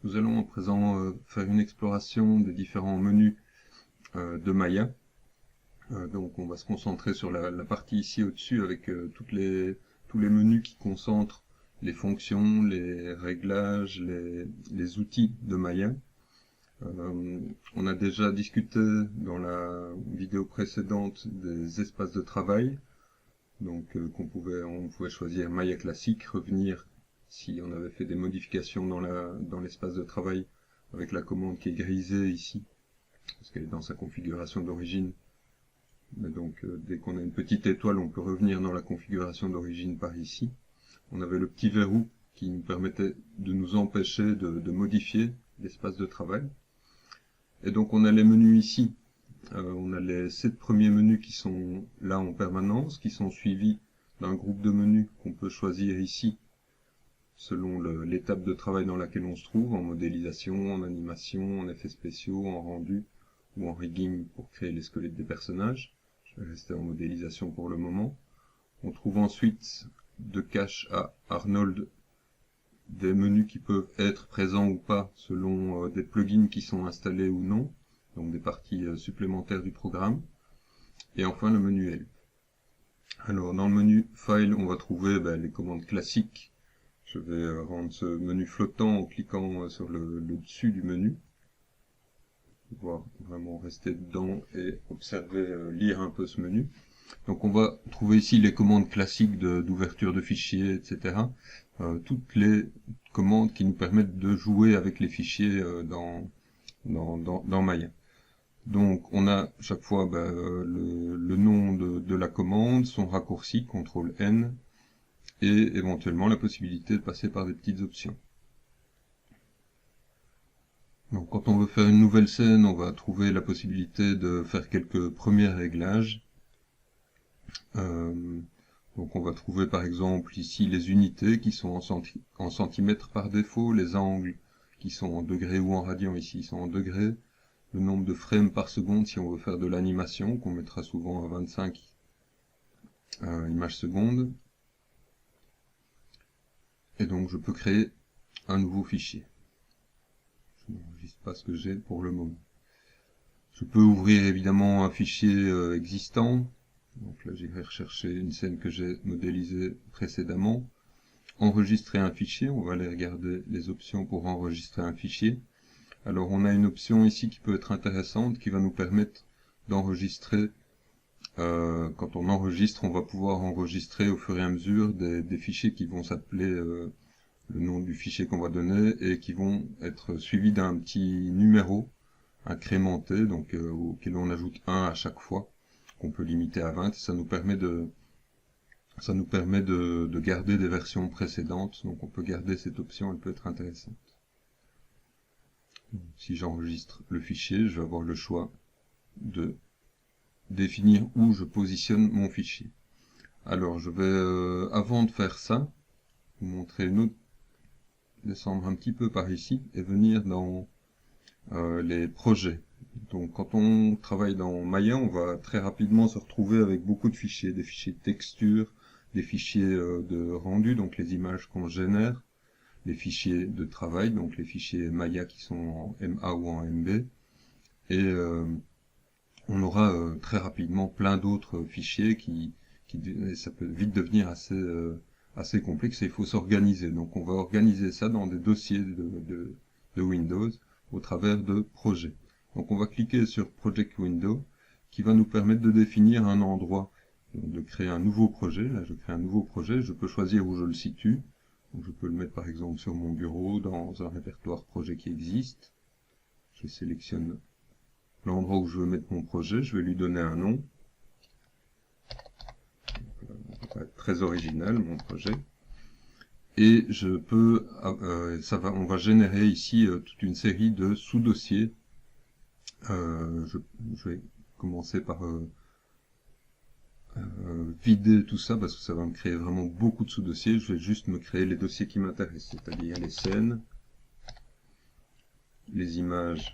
Nous allons à présent faire une exploration des différents menus de Maya. Donc on va se concentrer sur la partie ici au-dessus avec tous les menus qui concentrent les fonctions, les réglages, les outils de Maya. On a déjà discuté dans la vidéo précédente des espaces de travail. Donc on pouvait choisir Maya classique, revenir si on avait fait des modifications dans l'espace de travail avec la commande qui est grisée ici, parce qu'elle est dans sa configuration d'origine. Mais donc dès qu'on a une petite étoile, on peut revenir dans la configuration d'origine par ici. On avait le petit verrou qui nous permettait de nous empêcher de modifier l'espace de travail. Et donc on a les menus ici. On a les 7 premiers menus qui sont là en permanence, qui sont suivis d'un groupe de menus qu'on peut choisir ici, selon l'étape de travail dans laquelle on se trouve, en modélisation, en animation, en effets spéciaux, en rendu ou en rigging pour créer les squelettes des personnages. Je vais rester en modélisation pour le moment. On trouve ensuite de cache à Arnold des menus qui peuvent être présents ou pas selon des plugins qui sont installés ou non, donc des parties supplémentaires du programme. Et enfin le menu Help. Alors dans le menu File, on va trouver les commandes classiques. Je vais rendre ce menu flottant en cliquant sur le dessus du menu. Pouvoir vraiment rester dedans et observer, lire un peu ce menu. Donc on va trouver ici les commandes classiques d'ouverture de fichiers, etc. Toutes les commandes qui nous permettent de jouer avec les fichiers dans Maya. Donc on a chaque fois le nom de la commande, son raccourci, CTRL-N, et éventuellement la possibilité de passer par des petites options. Donc quand on veut faire une nouvelle scène, on va trouver la possibilité de faire quelques premiers réglages. Donc on va trouver par exemple ici les unités qui sont en centimètres par défaut, les angles qui sont en degrés ou en radians, ici ils sont en degrés, le nombre de frames par seconde si on veut faire de l'animation, qu'on mettra souvent à 25 images secondes. Et donc je peux créer un nouveau fichier. Je n'enregistre pas ce que j'ai pour le moment. Je peux ouvrir évidemment un fichier existant. Donc là j'irai rechercher une scène que j'ai modélisée précédemment. Enregistrer un fichier, on va aller regarder les options pour enregistrer un fichier. Alors on a une option ici qui peut être intéressante, qui va nous permettre d'enregistrer. Quand on enregistre, on va pouvoir enregistrer au fur et à mesure des fichiers qui vont s'appeler le nom du fichier qu'on va donner et qui vont être suivis d'un petit numéro incrémenté, donc auquel on ajoute 1 à chaque fois, qu'on peut limiter à 20. Ça nous permet de garder des versions précédentes, donc on peut garder cette option, elle peut être intéressante. Si j'enregistre le fichier, je vais avoir le choix de définir où je positionne mon fichier. Alors je vais, avant de faire ça, vous montrer une autre, descendre un petit peu par ici et venir dans les projets. Donc quand on travaille dans Maya, on va très rapidement se retrouver avec beaucoup de fichiers, des fichiers de texture, des fichiers de rendu, donc les images qu'on génère, les fichiers de travail, donc les fichiers Maya qui sont en MA ou en MB, et on aura très rapidement plein d'autres fichiers ça peut vite devenir assez complexe et il faut s'organiser. Donc on va organiser ça dans des dossiers de Windows au travers de projets. Donc on va cliquer sur Project Window qui va nous permettre de définir un endroit, donc de créer un nouveau projet. Là je crée un nouveau projet, je peux choisir où je le situe. Donc je peux le mettre par exemple sur mon bureau, dans un répertoire projet qui existe. Je sélectionne l'endroit où je veux mettre mon projet, je vais lui donner un nom. Ça va être très original mon projet. Et je peux, on va générer ici toute une série de sous-dossiers. Je vais commencer par vider tout ça parce que ça va me créer vraiment beaucoup de sous-dossiers. Je vais juste me créer les dossiers qui m'intéressent, c'est-à-dire les scènes, les images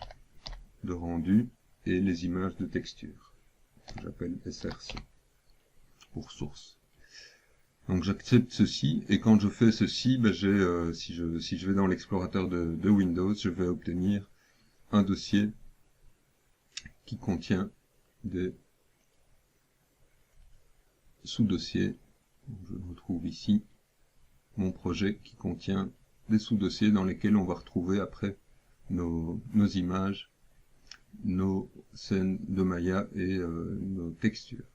de rendu et les images de texture, que j'appelle SRC pour source. Donc j'accepte ceci, et quand je fais ceci, ben si je vais dans l'explorateur de Windows, je vais obtenir un dossier qui contient des sous-dossiers. Je retrouve ici mon projet qui contient des sous-dossiers dans lesquels on va retrouver après nos images, nos scènes de Maya et nos textures.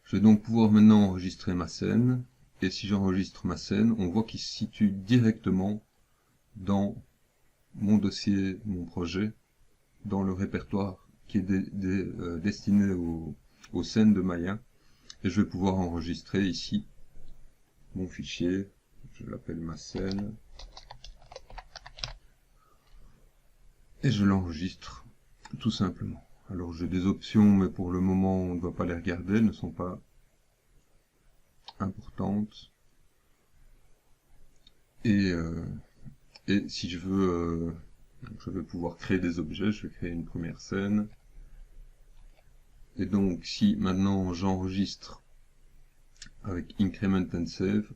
Je vais donc pouvoir maintenant enregistrer ma scène, et si j'enregistre ma scène, on voit qu'il se situe directement dans mon dossier, mon projet, dans le répertoire qui est destiné aux scènes de Maya, et je vais pouvoir enregistrer ici mon fichier, je l'appelle ma scène, et je l'enregistre tout simplement. Alors j'ai des options, mais pour le moment on ne va pas les regarder, elles ne sont pas importantes. Et si je veux, je vais pouvoir créer des objets, je vais créer une première scène. Et donc si maintenant j'enregistre avec Increment and Save,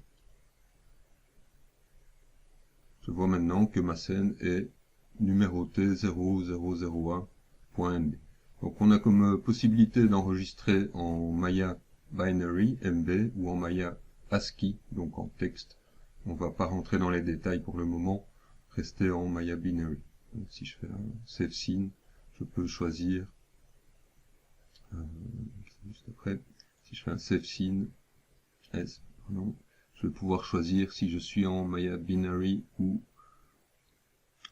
je vois maintenant que ma scène est numérotée 0001.mb. Donc on a comme possibilité d'enregistrer en Maya Binary, MB, ou en Maya ASCII, donc en texte. On ne va pas rentrer dans les détails pour le moment, rester en Maya Binary. Donc si je fais un Save Scene, je peux choisir, juste après, si je fais un Save Scene, je vais pouvoir choisir si je suis en Maya Binary ou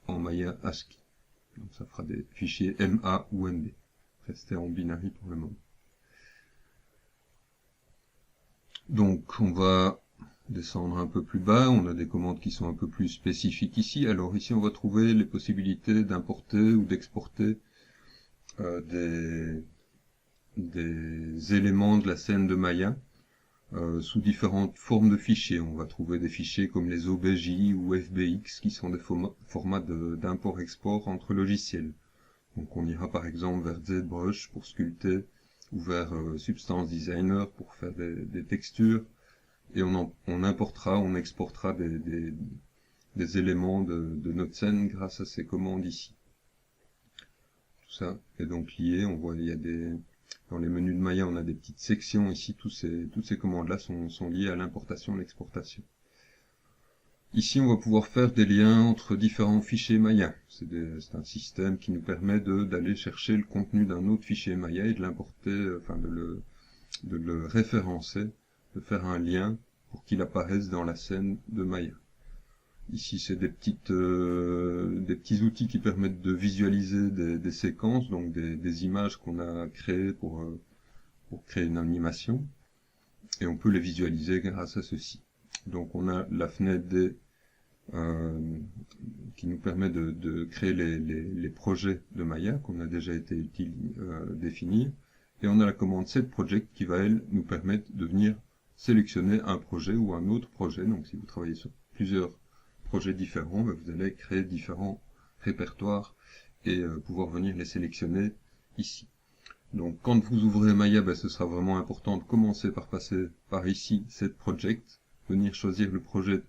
en Maya ASCII. Donc ça fera des fichiers MA ou MB. Rester en binary pour le moment. Donc on va descendre un peu plus bas, on a des commandes qui sont un peu plus spécifiques ici. Alors ici on va trouver les possibilités d'importer ou d'exporter des éléments de la scène de Maya sous différentes formes de fichiers. On va trouver des fichiers comme les OBJ ou FBX qui sont des formats d'import-export entre logiciels. Donc on ira par exemple vers ZBrush pour sculpter, ou vers Substance Designer pour faire des textures, et on importera, on exportera des éléments de notre scène grâce à ces commandes ici. Tout ça est donc lié, on voit il y a dans les menus de Maya on a des petites sections ici, toutes ces commandes-là sont liées à l'importation et l'exportation. Ici, on va pouvoir faire des liens entre différents fichiers Maya. C'est un système qui nous permet d'aller chercher le contenu d'un autre fichier Maya et de l'importer, enfin de le référencer, de faire un lien pour qu'il apparaisse dans la scène de Maya. Ici, c'est des petits outils qui permettent de visualiser des séquences, donc des images qu'on a créées pour créer une animation, et on peut les visualiser grâce à ceci. Donc on a la fenêtre qui nous permet de créer les projets de Maya qu'on a déjà été définir, et on a la commande setProject qui va elle nous permettre de venir sélectionner un projet ou un autre projet. Donc si vous travaillez sur plusieurs projets différents, vous allez créer différents répertoires et pouvoir venir les sélectionner ici. Donc quand vous ouvrez Maya, ce sera vraiment important de commencer par passer par ici, setProject, venir choisir le projet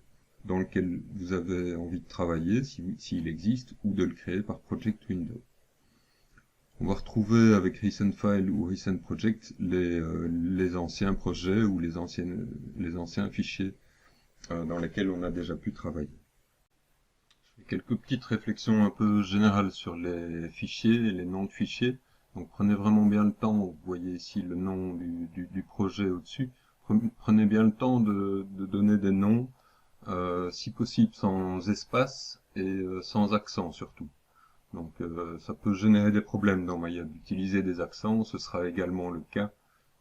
dans lequel vous avez envie de travailler, s'il existe, ou de le créer par Project Window. On va retrouver avec Recent File ou Recent Project les anciens projets ou les anciens fichiers dans lesquels on a déjà pu travailler. Je fais quelques petites réflexions un peu générales sur les fichiers et les noms de fichiers. Donc prenez vraiment bien le temps, vous voyez ici le nom du projet au-dessus, prenez bien le temps de donner des noms, si possible sans espace et sans accent surtout. Donc ça peut générer des problèmes dans Maya d'utiliser des accents. Ce sera également le cas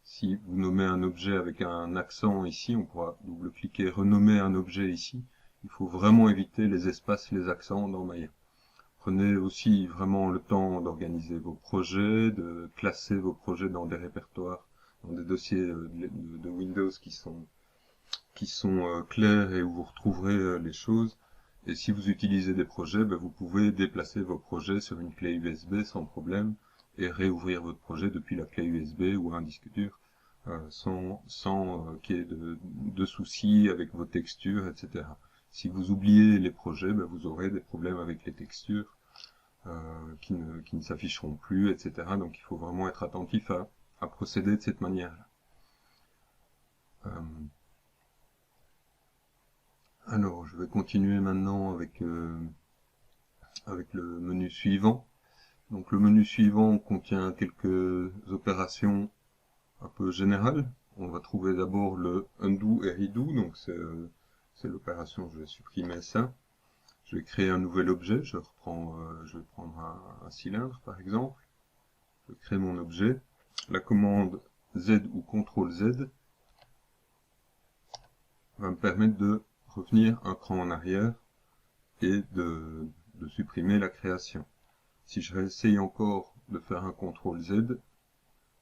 si vous nommez un objet avec un accent ici. On pourra double-cliquer, renommer un objet ici. Il faut vraiment éviter les espaces, les accents dans Maya. Prenez aussi vraiment le temps d'organiser vos projets, de classer vos projets dans des répertoires, dans des dossiers de Windows qui sont clairs et où vous retrouverez les choses. Et si vous utilisez des projets, vous pouvez déplacer vos projets sur une clé USB sans problème et réouvrir votre projet depuis la clé USB ou un disque dur sans qu'il y ait de soucis avec vos textures, etc. Si vous oubliez les projets, ben, vous aurez des problèmes avec les textures qui ne s'afficheront plus, etc. Donc il faut vraiment être attentif à procéder de cette manière-là. Alors, je vais continuer maintenant avec le menu suivant. Donc le menu suivant contient quelques opérations un peu générales. On va trouver d'abord le undo et redo, donc c'est l'opération, je vais supprimer ça. Je vais créer un nouvel objet, je vais prendre un cylindre par exemple. Je crée mon objet. La commande Z ou CTRL Z va me permettre de revenir un cran en arrière et de supprimer la création. Si je réessaye encore de faire un CTRL Z,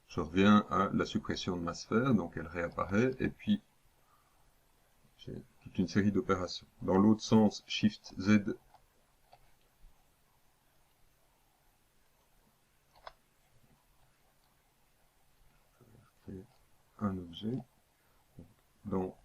je reviens à la suppression de ma sphère, donc elle réapparaît, et puis j'ai toute une série d'opérations. Dans l'autre sens, Shift Z créer un objet. Dans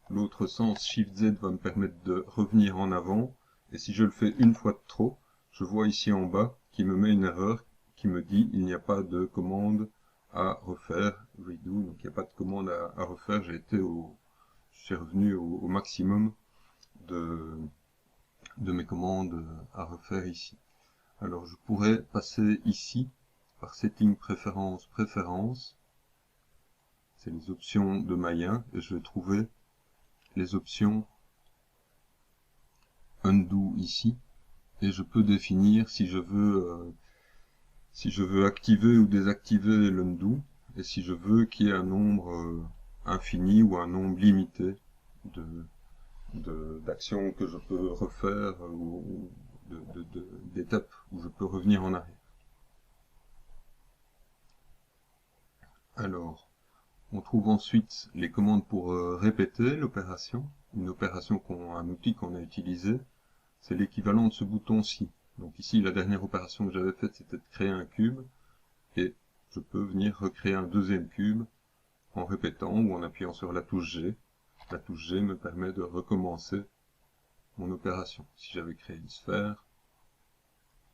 l'autre sens, Shift Z va me permettre de revenir en avant, et si je le fais une fois de trop, je vois ici en bas qui me met une erreur qui me dit il n'y a pas de commande à refaire, redo, donc il n'y a pas de commande à refaire, je suis revenu au maximum de mes commandes à refaire ici. Alors je pourrais passer ici par Setting Préférences, c'est les options de Maya, et je vais trouver les options Undo ici, et je peux définir si je veux activer ou désactiver l'undo, et si je veux qu'il y ait un nombre infini ou un nombre limité d'actions que je peux refaire ou d'étapes où je peux revenir en arrière. Alors, on trouve ensuite les commandes pour répéter l'opération. Une opération un outil qu'on a utilisé, c'est l'équivalent de ce bouton-ci. Donc ici, la dernière opération que j'avais faite, c'était de créer un cube, et je peux venir recréer un deuxième cube en répétant ou en appuyant sur la touche G. La touche G me permet de recommencer mon opération. Si j'avais créé une sphère,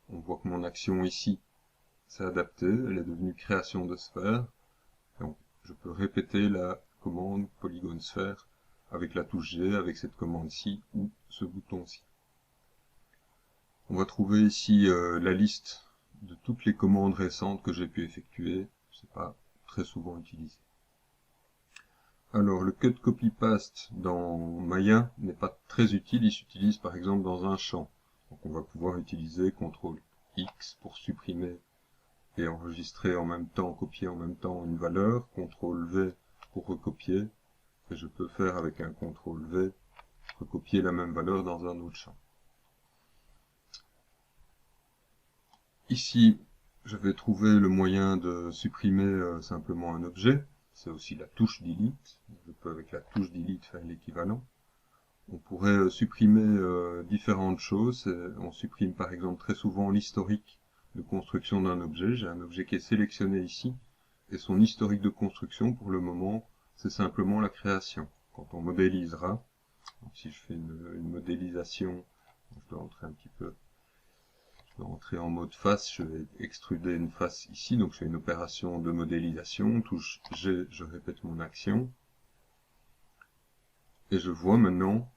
on voit que mon action ici s'est adaptée, elle est devenue création de sphère. Donc je peux répéter la commande polygone sphère avec la touche G, avec cette commande-ci ou ce bouton-ci. On va trouver ici la liste de toutes les commandes récentes que j'ai pu effectuer. C'est pas très souvent utilisé. Alors le cut copy paste dans Maya n'est pas très utile, il s'utilise par exemple dans un champ. Donc on va pouvoir utiliser CTRL X pour supprimer et enregistrer en même temps, copier en même temps une valeur, CTRL V pour recopier, et je peux faire avec un CTRL V recopier la même valeur dans un autre champ. Ici, je vais trouver le moyen de supprimer simplement un objet. C'est aussi la touche Delete. Je peux avec la touche Delete faire l'équivalent. On pourrait supprimer différentes choses. On supprime par exemple très souvent l'historique de construction d'un objet. J'ai un objet qui est sélectionné ici, et son historique de construction pour le moment, c'est simplement la création. Quand on modélisera, donc si je fais une modélisation, je dois entrer un petit peu. Je vais entrer en mode face, je vais extruder une face ici, donc je fais une opération de modélisation, touche G, je répète mon action, et je vois maintenant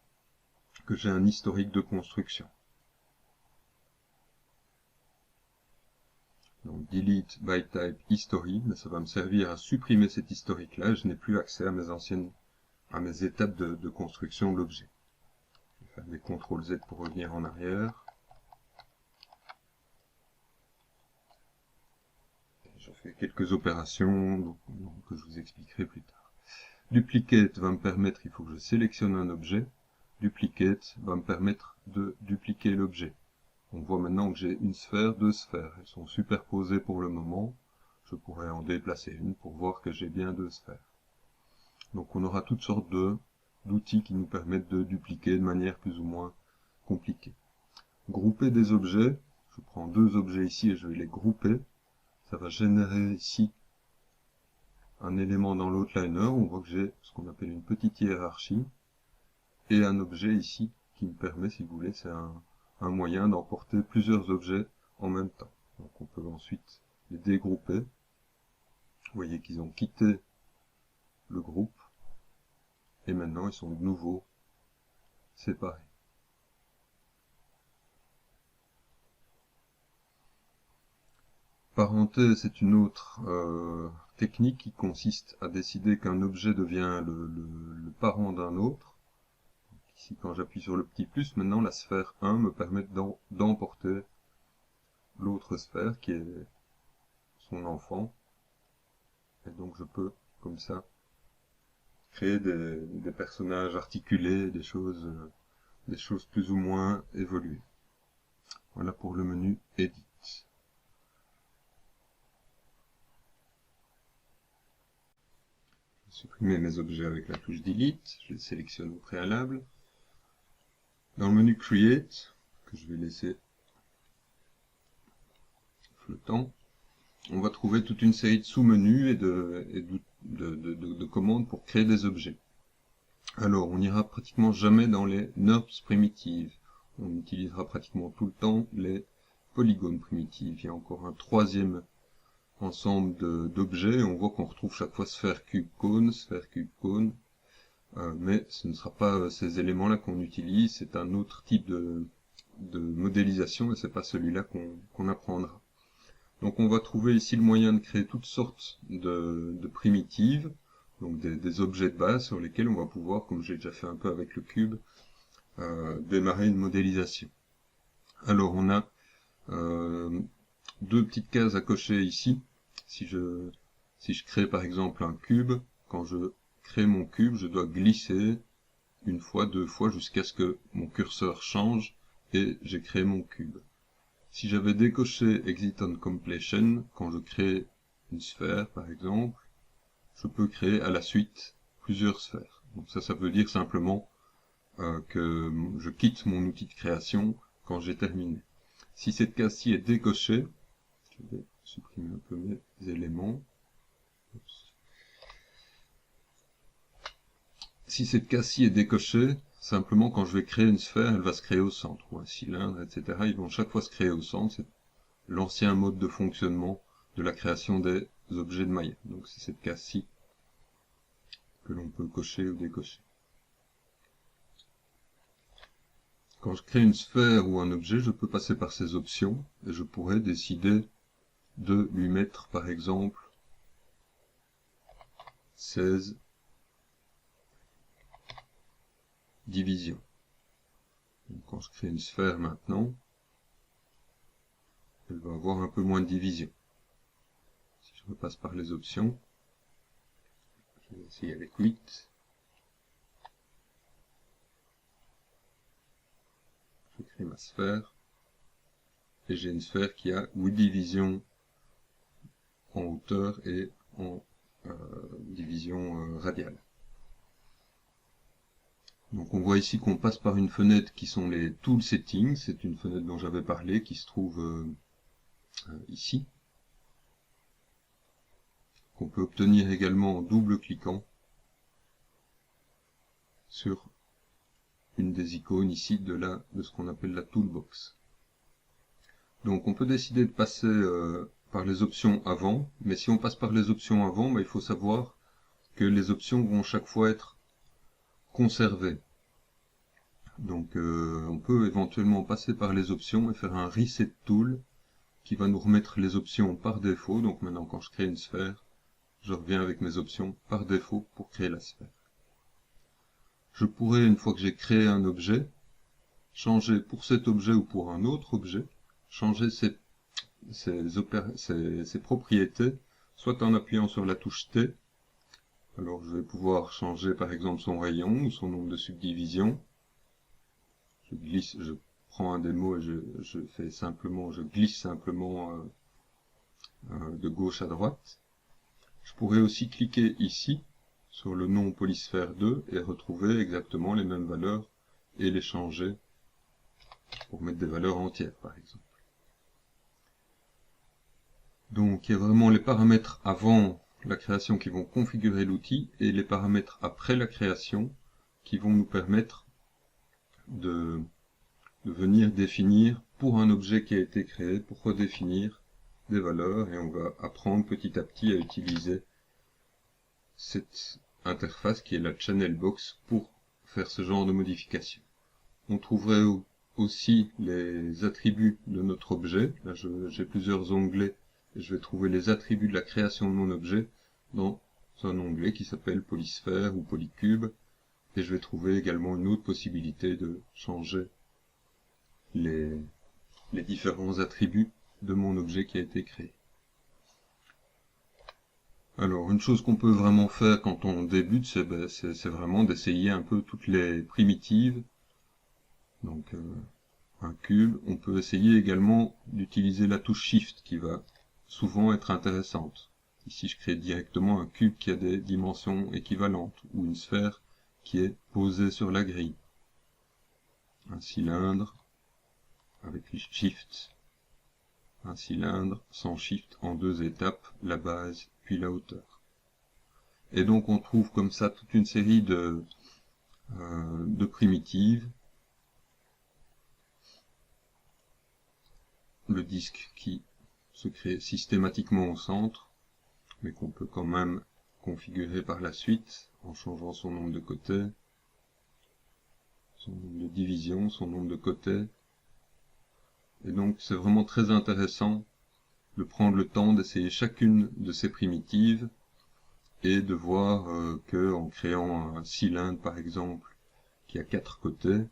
que j'ai un historique de construction. Donc delete by type history, mais ça va me servir à supprimer cet historique-là, je n'ai plus accès à mes étapes de construction de l'objet. Je vais faire des CTRL Z pour revenir en arrière. Je fais quelques opérations que je vous expliquerai plus tard. Duplicate va me permettre, il faut que je sélectionne un objet. Duplicate va me permettre de dupliquer l'objet. On voit maintenant que j'ai une sphère, deux sphères. Elles sont superposées pour le moment. Je pourrais en déplacer une pour voir que j'ai bien deux sphères. Donc on aura toutes sortes d'outils qui nous permettent de dupliquer de manière plus ou moins compliquée. Grouper des objets. Je prends deux objets ici et je vais les grouper. Ça va générer ici un élément dans l'outliner, on voit que j'ai ce qu'on appelle une petite hiérarchie, et un objet ici qui me permet, si vous voulez, c'est un moyen d'emporter plusieurs objets en même temps. Donc on peut ensuite les dégrouper. Vous voyez qu'ils ont quitté le groupe, et maintenant ils sont de nouveau séparés. Parenthèse, c'est une autre technique qui consiste à décider qu'un objet devient le parent d'un autre. Ici, quand j'appuie sur le petit plus, maintenant la sphère 1 me permet d'emporter l'autre sphère qui est son enfant. Et donc je peux, comme ça, créer des personnages articulés, des choses plus ou moins évoluées. Voilà pour le menu Edit. Je vais supprimer mes objets avec la touche Delete, je les sélectionne au préalable. Dans le menu Create, que je vais laisser flottant, on va trouver toute une série de sous-menus et de commandes pour créer des objets. Alors, on n'ira pratiquement jamais dans les NURBS primitives. On utilisera pratiquement tout le temps les polygones primitives. Il y a encore un troisième ensemble d'objets. On voit qu'on retrouve chaque fois sphère, cube, cône, mais ce ne sera pas ces éléments-là qu'on utilise. C'est un autre type de modélisation et c'est pas celui-là qu'on apprendra. Donc on va trouver ici le moyen de créer toutes sortes de primitives, donc des objets de base sur lesquels on va pouvoir, comme j'ai déjà fait un peu avec le cube, démarrer une modélisation. Alors on a deux petites cases à cocher ici. Si je crée par exemple un cube, quand je crée mon cube, je dois glisser une fois, deux fois, jusqu'à ce que mon curseur change et j'ai créé mon cube. Si j'avais décoché Exit on Completion, quand je crée une sphère par exemple, je peux créer à la suite plusieurs sphères. Donc ça veut dire simplement que je quitte mon outil de création quand j'ai terminé. Si cette case-ci est décochée, je vais supprimer un peu mes éléments. Si cette case-ci est décochée, simplement quand je vais créer une sphère, elle va se créer au centre, ou un cylindre, etc. Ils vont chaque fois se créer au centre. C'est l'ancien mode de fonctionnement de la création des objets de Maya. Donc c'est cette case-ci que l'on peut cocher ou décocher. Quand je crée une sphère ou un objet, je peux passer par ces options et je pourrais décider de lui mettre par exemple 16 divisions. Donc, quand je crée une sphère maintenant, elle va avoir un peu moins de divisions. Si je repasse par les options, je vais essayer avec 8. Je crée ma sphère et j'ai une sphère qui a 8 divisions en hauteur et en division radiale. Donc on voit ici qu'on passe par une fenêtre qui sont les Tool Settings, c'est une fenêtre dont j'avais parlé qui se trouve ici, qu'on peut obtenir également en double-cliquant sur une des icônes ici de ce qu'on appelle la Toolbox. Donc on peut décider de passer par les options avant, mais si on passe par les options avant, il faut savoir que les options vont chaque fois être conservées. Donc on peut éventuellement passer par les options et faire un Reset Tool qui va nous remettre les options par défaut. Donc maintenant quand je crée une sphère, je reviens avec mes options par défaut pour créer la sphère. Je pourrais, une fois que j'ai créé un objet, changer pour cet objet ou pour un autre objet, changer ses propriétés, soit en appuyant sur la touche T. Alors je vais pouvoir changer par exemple son rayon ou son nombre de subdivisions. Je prends un des mots et je glisse simplement de gauche à droite. Je pourrais aussi cliquer ici sur le nom polysphère 2 et retrouver exactement les mêmes valeurs et les changer pour mettre des valeurs entières par exemple. Donc il y a vraiment les paramètres avant la création qui vont configurer l'outil et les paramètres après la création qui vont nous permettre de venir définir pour un objet qui a été créé, pour redéfinir des valeurs, et on va apprendre petit à petit à utiliser cette interface qui est la channel box pour faire ce genre de modification. On trouverait aussi les attributs de notre objet. Là, j'ai plusieurs onglets et je vais trouver les attributs de la création de mon objet dans un onglet qui s'appelle polysphère ou polycube, et je vais trouver également une autre possibilité de changer les différents attributs de mon objet qui a été créé. Alors, une chose qu'on peut vraiment faire quand on débute, c'est vraiment d'essayer un peu toutes les primitives. Donc, un cube, on peut essayer également d'utiliser la touche Shift qui va souvent être intéressante. Ici, je crée directement un cube qui a des dimensions équivalentes, ou une sphère qui est posée sur la grille. Un cylindre avec Shift. Un cylindre sans Shift en 2 étapes, la base puis la hauteur. Et donc on trouve comme ça toute une série de primitives. Le disque qui se crée systématiquement au centre, mais qu'on peut quand même configurer par la suite en changeant son nombre de côtés, son nombre de divisions, son nombre de côtés. Et donc c'est vraiment très intéressant de prendre le temps d'essayer chacune de ces primitives et de voir que en créant un cylindre par exemple qui a 4 côtés,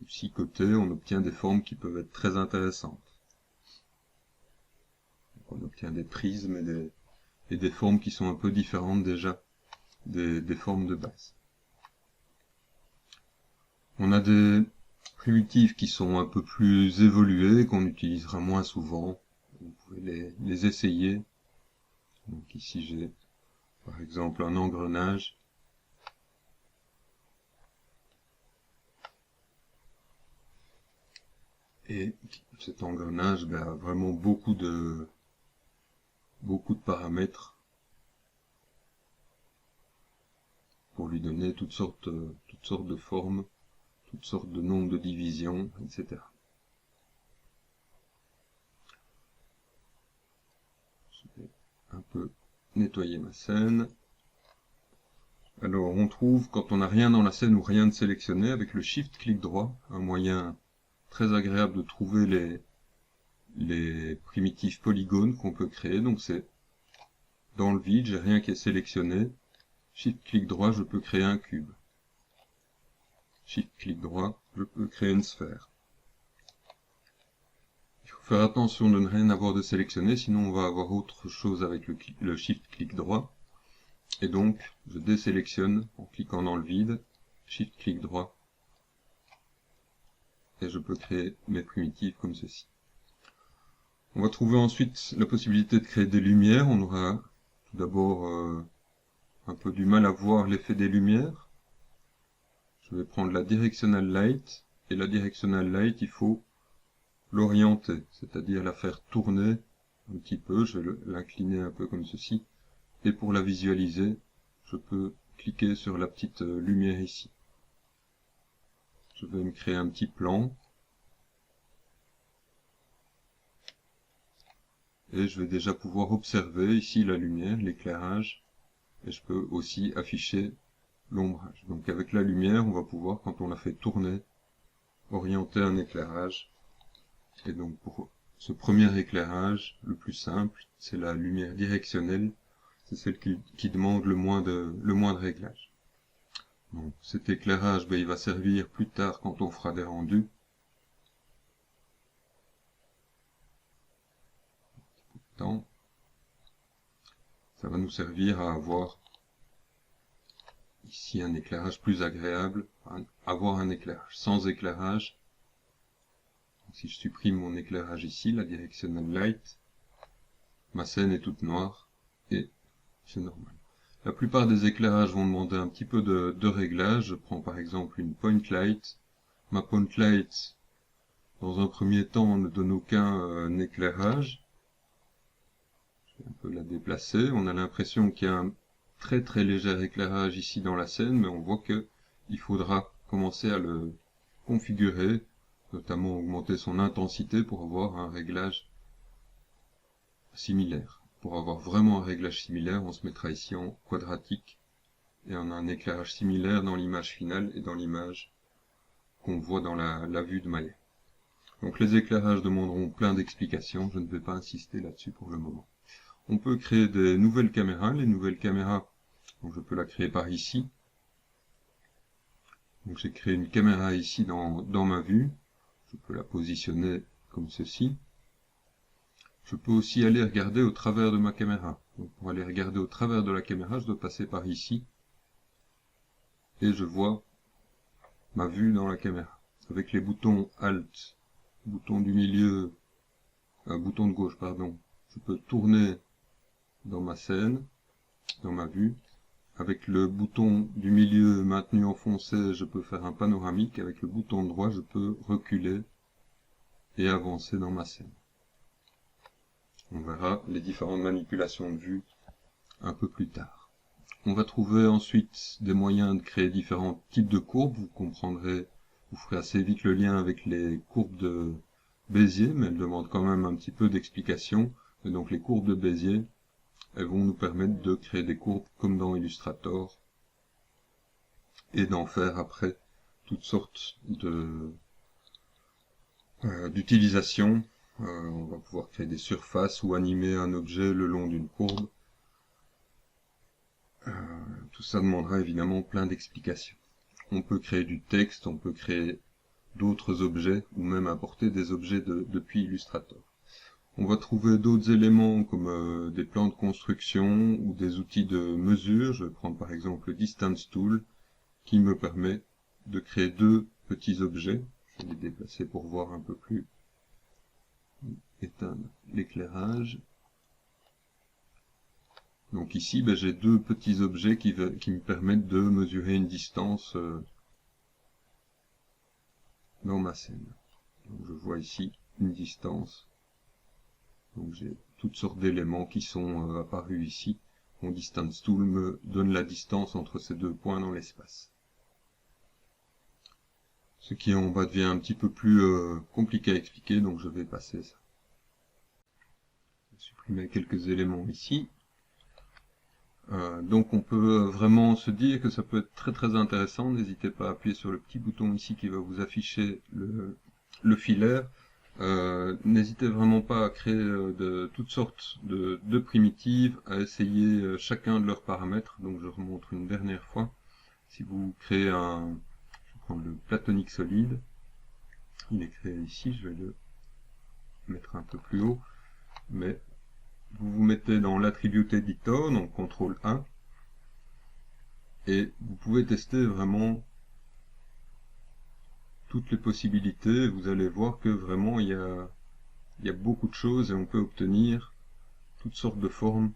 6 côtés, on obtient des formes qui peuvent être très intéressantes. Donc on obtient des prismes et des formes qui sont un peu différentes déjà des formes de base. On a des primitives qui sont un peu plus évoluées, qu'on utilisera moins souvent. Vous pouvez les essayer. Donc ici j'ai par exemple un engrenage. Et cet engrenage a vraiment beaucoup de paramètres pour lui donner toutes sortes de formes, toutes sortes de nombres de divisions, etc. Je vais un peu nettoyer ma scène. Alors on trouve, quand on n'a rien dans la scène ou rien de sélectionné, avec le Shift clic droit, un moyen très agréable de trouver les primitives polygones qu'on peut créer. Donc c'est dans le vide, j'ai rien qui est sélectionné. Shift clic droit, je peux créer un cube. Shift clic droit, je peux créer une sphère. Il faut faire attention de ne rien avoir de sélectionné, sinon on va avoir autre chose avec le Shift clic droit. Et donc, je désélectionne en cliquant dans le vide, Shift clic droit, et je peux créer mes primitives comme ceci. On va trouver ensuite la possibilité de créer des lumières. On aura tout d'abord un peu du mal à voir l'effet des lumières. Je vais prendre la directional light, et la directional light, il faut l'orienter, c'est-à-dire la faire tourner un petit peu. Je vais l'incliner un peu comme ceci. Et pour la visualiser, je peux cliquer sur la petite lumière ici. Je vais me créer un petit plan. Et je vais déjà pouvoir observer ici la lumière, l'éclairage. Et je peux aussi afficher l'ombrage. Donc avec la lumière, on va pouvoir, quand on la fait tourner, orienter un éclairage. Et donc pour ce premier éclairage, le plus simple, c'est la lumière directionnelle. C'est celle qui demande le moins de réglage. Donc cet éclairage, il va servir plus tard quand on fera des rendus. Ça va nous servir à avoir ici un éclairage plus agréable, avoir un éclairage sans éclairage. Donc, si je supprime mon éclairage ici, la directional light, ma scène est toute noire et c'est normal. La plupart des éclairages vont demander un petit peu de réglage. Je prends par exemple une point light. Ma point light, dans un premier temps, ne donne aucun éclairage. Je vais un peu la déplacer. On a l'impression qu'il y a un très très léger éclairage ici dans la scène, mais on voit que il faudra commencer à le configurer, notamment augmenter son intensité pour avoir un réglage similaire. Pour avoir vraiment un réglage similaire, on se mettra ici en quadratique et on a un éclairage similaire dans l'image finale et dans l'image qu'on voit dans la vue de Maya. Donc les éclairages demanderont plein d'explications, je ne vais pas insister là-dessus pour le moment. On peut créer des nouvelles caméras. Les nouvelles caméras, donc je peux la créer par ici. Donc j'ai créé une caméra ici dans ma vue. Je peux la positionner comme ceci. Je peux aussi aller regarder au travers de ma caméra. Donc pour aller regarder au travers de la caméra, je dois passer par ici. Et je vois ma vue dans la caméra. Avec les boutons Alt, bouton du milieu, bouton de gauche, pardon, je peux tourner dans ma scène, dans ma vue. Avec le bouton du milieu maintenu enfoncé, je peux faire un panoramique. Avec le bouton droit, je peux reculer et avancer dans ma scène. On verra les différentes manipulations de vue un peu plus tard. On va trouver ensuite des moyens de créer différents types de courbes. Vous comprendrez, vous ferez assez vite le lien avec les courbes de Bézier, mais elles demandent quand même un petit peu d'explication. Et donc les courbes de Bézier, elles vont nous permettre de créer des courbes comme dans Illustrator et d'en faire après toutes sortes d'utilisations. On va pouvoir créer des surfaces ou animer un objet le long d'une courbe. Tout ça demandera évidemment plein d'explications. On peut créer du texte, on peut créer d'autres objets ou même importer des objets depuis Illustrator. On va trouver d'autres éléments comme des plans de construction ou des outils de mesure. Je vais prendre par exemple le Distance Tool qui me permet de créer deux petits objets. Je vais les déplacer pour voir un peu plus, éteindre l'éclairage. Donc ici, j'ai deux petits objets qui me permettent de mesurer une distance dans ma scène. Donc je vois ici une distance. Donc j'ai toutes sortes d'éléments qui sont apparus ici. Mon Distance Tool me donne la distance entre ces deux points dans l'espace. Ce qui en bas devient un petit peu plus compliqué à expliquer, donc je vais passer ça. Je vais supprimer quelques éléments ici. Donc on peut vraiment se dire que ça peut être très très intéressant. N'hésitez pas à appuyer sur le petit bouton ici qui va vous afficher le filaire. N'hésitez vraiment pas à créer de toutes sortes de primitives, à essayer chacun de leurs paramètres. Donc je remontre une dernière fois. Si vous créez je vais prendre le platonique solide, il est créé ici, je vais le mettre un peu plus haut, mais vous vous mettez dans l'attribute editor, donc CTRL 1, et vous pouvez tester vraiment toutes les possibilités. Vous allez voir que vraiment il y a beaucoup de choses et on peut obtenir toutes sortes de formes.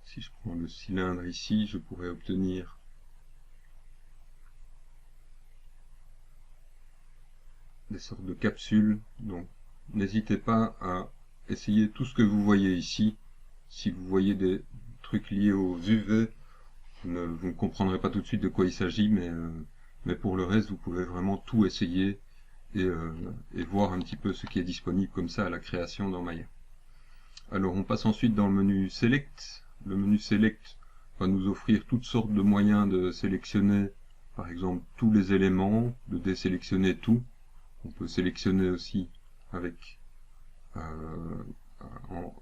Si je prends le cylindre ici, je pourrais obtenir des sortes de capsules. Donc n'hésitez pas à essayer tout ce que vous voyez ici. Si vous voyez des trucs liés aux UV, vous ne comprendrez pas tout de suite de quoi il s'agit, mais pour le reste, vous pouvez vraiment tout essayer et voir un petit peu ce qui est disponible comme ça à la création dans Maya. Alors on passe ensuite dans le menu Select. Le menu Select va nous offrir toutes sortes de moyens de sélectionner, par exemple, tous les éléments, de désélectionner tout. On peut sélectionner aussi avec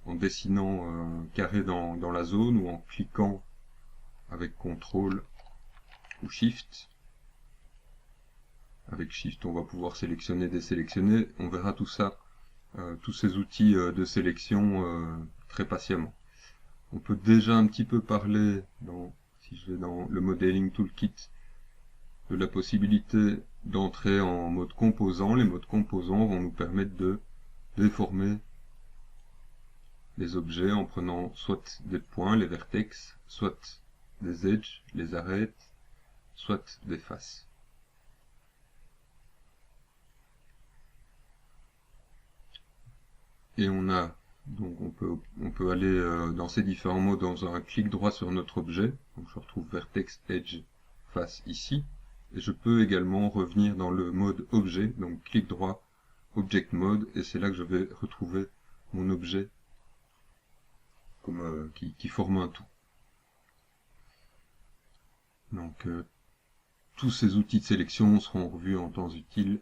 en dessinant un carré dans la zone ou en cliquant avec CTRL ou SHIFT. Avec SHIFT, on va pouvoir sélectionner, désélectionner. On verra tout ça, tous ces outils de sélection très patiemment. On peut déjà un petit peu parler, si je vais dans le Modeling Toolkit, de la possibilité d'entrer en mode composant. Les modes composants vont nous permettre de déformer les objets en prenant soit des points, les vertex, soit des edges, les arêtes, soit des faces. Et on a Donc on peut aller dans ces différents modes dans un clic droit sur notre objet. Donc je retrouve Vertex, Edge, Face ici. Et je peux également revenir dans le mode objet, donc clic droit, Object Mode, et c'est là que je vais retrouver mon objet comme, qui forme un tout. Donc tous ces outils de sélection seront revus en temps utile.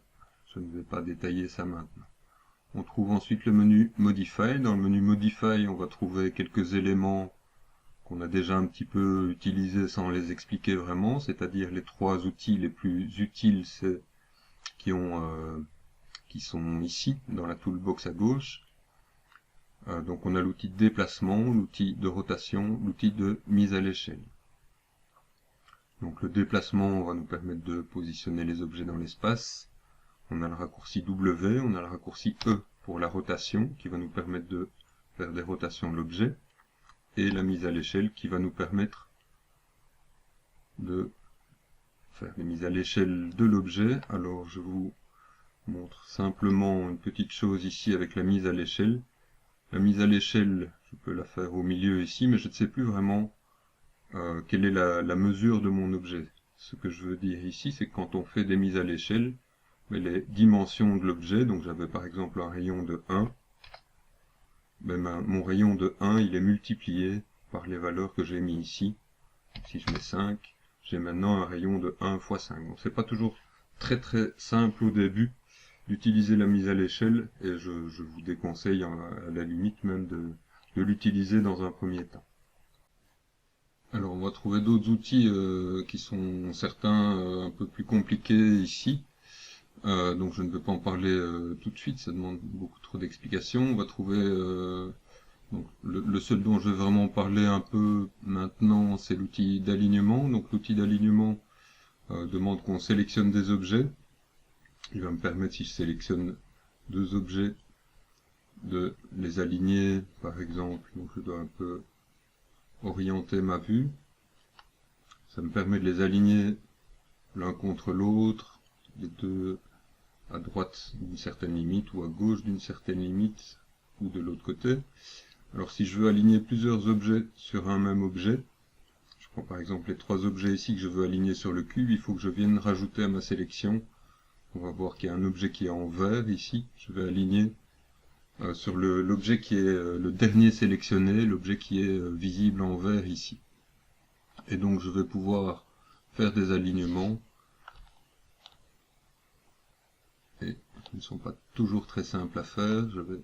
Je ne vais pas détailler ça maintenant. On trouve ensuite le menu Modify. Dans le menu Modify, on va trouver quelques éléments qu'on a déjà un petit peu utilisés sans les expliquer vraiment, c'est-à-dire les trois outils les plus utiles, c'est qui sont ici, dans la toolbox à gauche. Donc on a l'outil de déplacement, l'outil de rotation, l'outil de mise à l'échelle. Donc le déplacement va nous permettre de positionner les objets dans l'espace. On a le raccourci W, on a le raccourci E pour la rotation, qui va nous permettre de faire des rotations de l'objet. Et la mise à l'échelle qui va nous permettre de faire les mises à l'échelle de l'objet. Alors je vous montre simplement une petite chose ici avec la mise à l'échelle. La mise à l'échelle, je peux la faire au milieu ici, mais je ne sais plus vraiment quelle est la mesure de mon objet. Ce que je veux dire ici, c'est que quand on fait des mises à l'échelle, les dimensions de l'objet, donc j'avais par exemple un rayon de 1, mon rayon de 1, il est multiplié par les valeurs que j'ai mis ici. Si je mets 5, j'ai maintenant un rayon de 1 fois 5. Donc c'est pas toujours très simple au début d'utiliser la mise à l'échelle, et je vous déconseille à la limite même de l'utiliser dans un premier temps. Alors on va trouver d'autres outils qui sont certains un peu plus compliqués ici. Donc je ne vais pas en parler tout de suite, ça demande beaucoup trop d'explications. On va trouver donc, le seul dont je vais vraiment parler un peu maintenant, c'est l'outil d'alignement. Donc l'outil d'alignement demande qu'on sélectionne des objets. Il va me permettre, si je sélectionne deux objets, de les aligner, par exemple. Donc je dois un peu orienter ma vue. Ça me permet de les aligner l'un contre l'autre, les deux à droite d'une certaine limite ou à gauche d'une certaine limite, ou de l'autre côté. Alors si je veux aligner plusieurs objets sur un même objet, je prends par exemple les trois objets ici que je veux aligner sur le cube, il faut que je vienne rajouter à ma sélection. On va voir qu'il y a un objet qui est en vert ici, je vais aligner sur l'objet qui est le dernier sélectionné, l'objet qui est visible en vert ici. Et donc je vais pouvoir faire des alignements, et ils ne sont pas toujours très simples à faire. Je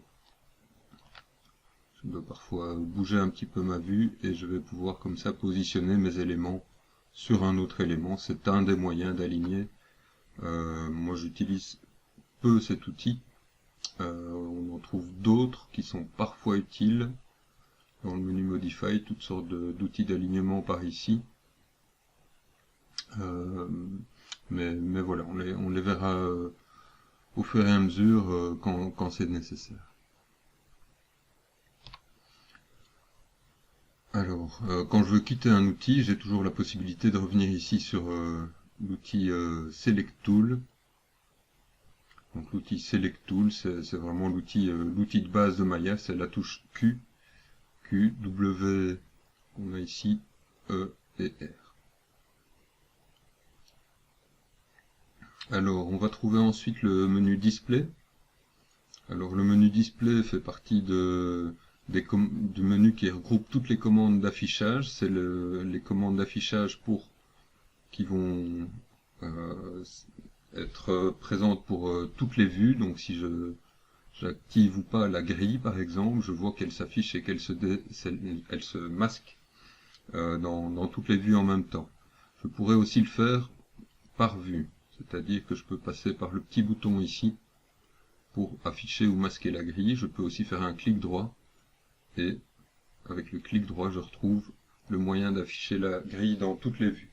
dois parfois bouger un petit peu ma vue, et je vais pouvoir comme ça positionner mes éléments sur un autre élément. C'est un des moyens d'aligner. Moi j'utilise peu cet outil. On en trouve d'autres qui sont parfois utiles. Dans le menu Modify, toutes sortes d'outils d'alignement par ici. Mais voilà, on les verra au fur et à mesure quand c'est nécessaire. Alors, quand je veux quitter un outil, j'ai toujours la possibilité de revenir ici sur l'outil Select Tool. Donc l'outil Select Tool, c'est vraiment l'outil de base de Maya, c'est la touche Q, W, qu'on a ici, E et R. Alors, on va trouver ensuite le menu Display. Alors, le menu Display fait partie du menu qui regroupe toutes les commandes d'affichage. C'est les commandes d'affichage qui vont être présentes pour toutes les vues. Donc, si j'active ou pas la grille, par exemple, je vois qu'elle s'affiche et qu'elle se masque dans toutes les vues en même temps. Je pourrais aussi le faire par vue, c'est-à-dire que je peux passer par le petit bouton ici pour afficher ou masquer la grille. Je peux aussi faire un clic droit, et avec le clic droit je retrouve le moyen d'afficher la grille dans toutes les vues.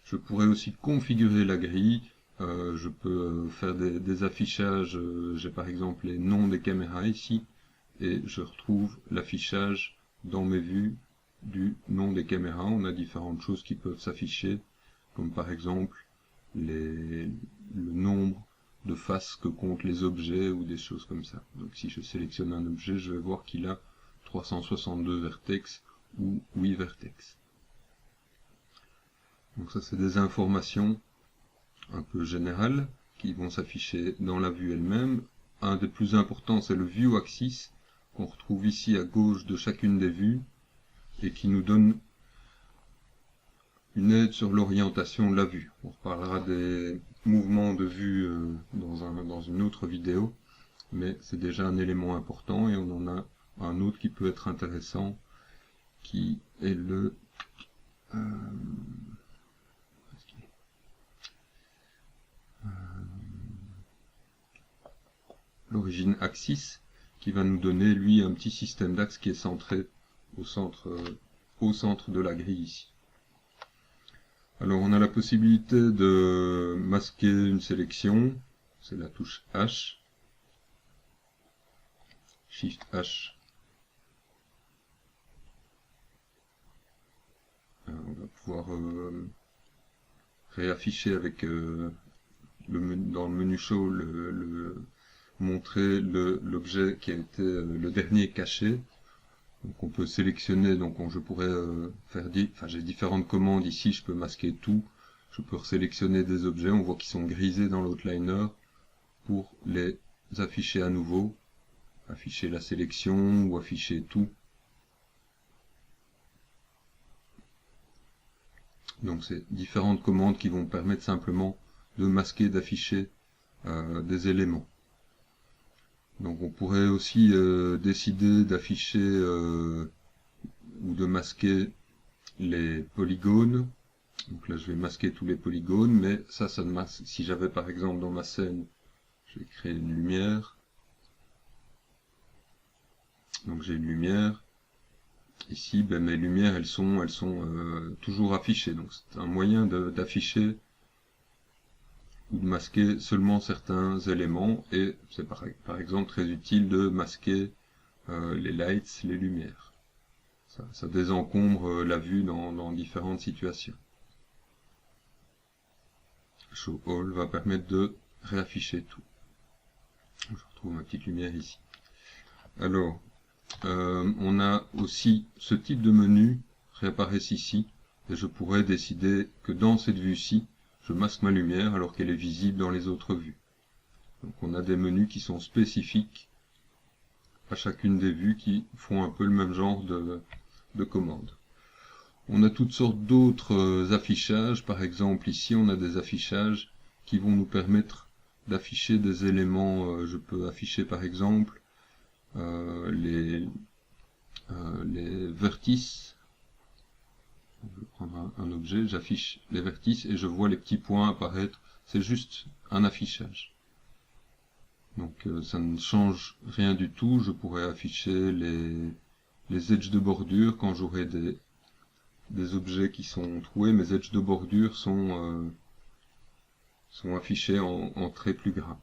Je pourrais aussi configurer la grille. Je peux faire des affichages. J'ai par exemple les noms des caméras ici, et je retrouve l'affichage dans mes vues du nom des caméras. On a différentes choses qui peuvent s'afficher, comme par exemple le nombre de face que comptent les objets ou des choses comme ça. Donc si je sélectionne un objet, je vais voir qu'il a 362 vertex ou 8 vertex. Donc ça, c'est des informations un peu générales qui vont s'afficher dans la vue elle-même. Un des plus importants, c'est le view axis qu'on retrouve ici à gauche de chacune des vues et qui nous donne une aide sur l'orientation de la vue. On reparlera des mouvements de vue dans une autre vidéo, mais c'est déjà un élément important et on en a un autre qui peut être intéressant qui est le l'origine axis, qui va nous donner lui un petit système d'axes qui est centré au centre de la grille ici. Alors on a la possibilité de masquer une sélection, c'est la touche H, Shift H. On va pouvoir réafficher avec dans le menu Show montrer l'objet qui a été le dernier caché. Donc on peut sélectionner, donc je pourrais j'ai différentes commandes ici, je peux masquer tout, je peux sélectionner des objets, on voit qu'ils sont grisés dans l'outliner pour les afficher à nouveau, afficher la sélection ou afficher tout. Donc c'est différentes commandes qui vont permettre simplement de masquer, d'afficher des éléments. Donc on pourrait aussi décider d'afficher ou de masquer les polygones. Donc là je vais masquer tous les polygones, mais ça ne masque. Si j'avais par exemple dans ma scène, je vais créer une lumière. Donc j'ai une lumière. Ici, mes lumières elles sont toujours affichées. Donc c'est un moyen d'afficher ou de masquer seulement certains éléments, et c'est par exemple très utile de masquer les lights, les lumières. Ça désencombre la vue dans différentes situations. Show All va permettre de réafficher tout. Je retrouve ma petite lumière ici. Alors, on a aussi ce type de menu réapparaissent ici, et je pourrais décider que dans cette vue-ci, je masque ma lumière alors qu'elle est visible dans les autres vues. Donc on a des menus qui sont spécifiques à chacune des vues qui font un peu le même genre de commandes. On a toutes sortes d'autres affichages, par exemple ici on a des affichages qui vont nous permettre d'afficher des éléments, je peux afficher par exemple les vertices. Je vais prendre un objet, j'affiche les vertices et je vois les petits points apparaître. C'est juste un affichage. Donc ça ne change rien du tout. Je pourrais afficher les edges de bordure quand j'aurai des objets qui sont troués. Mes edges de bordure sont affichés en traits plus gras.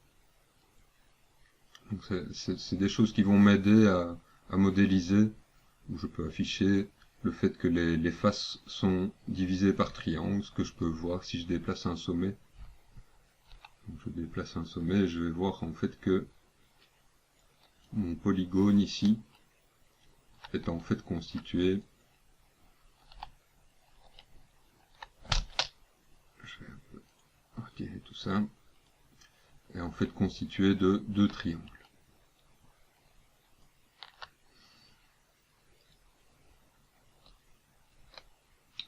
Donc c'est des choses qui vont m'aider à modéliser, où je peux afficher le fait que les faces sont divisées par triangle, ce que je peux voir si je déplace un sommet. Donc je déplace un sommet et je vais voir en fait que mon polygone ici est en fait constitué, je vais un peu retirer tout ça, est en fait constitué de deux triangles.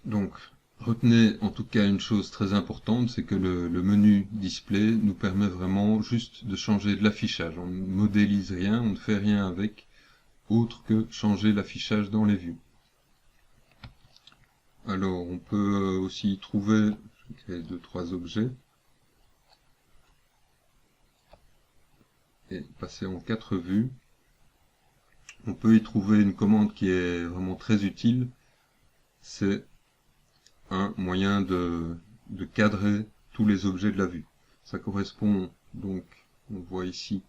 Donc, retenez en tout cas une chose très importante, c'est que le menu display nous permet vraiment juste de changer de l'affichage. On ne modélise rien, on ne fait rien avec, autre que changer l'affichage dans les vues. Alors, on peut aussi trouver, je vais créer 2-3 objets, et passer en 4 vues. On peut y trouver une commande qui est vraiment très utile, c'est un moyen de cadrer tous les objets de la vue. Ça correspond donc, on voit ici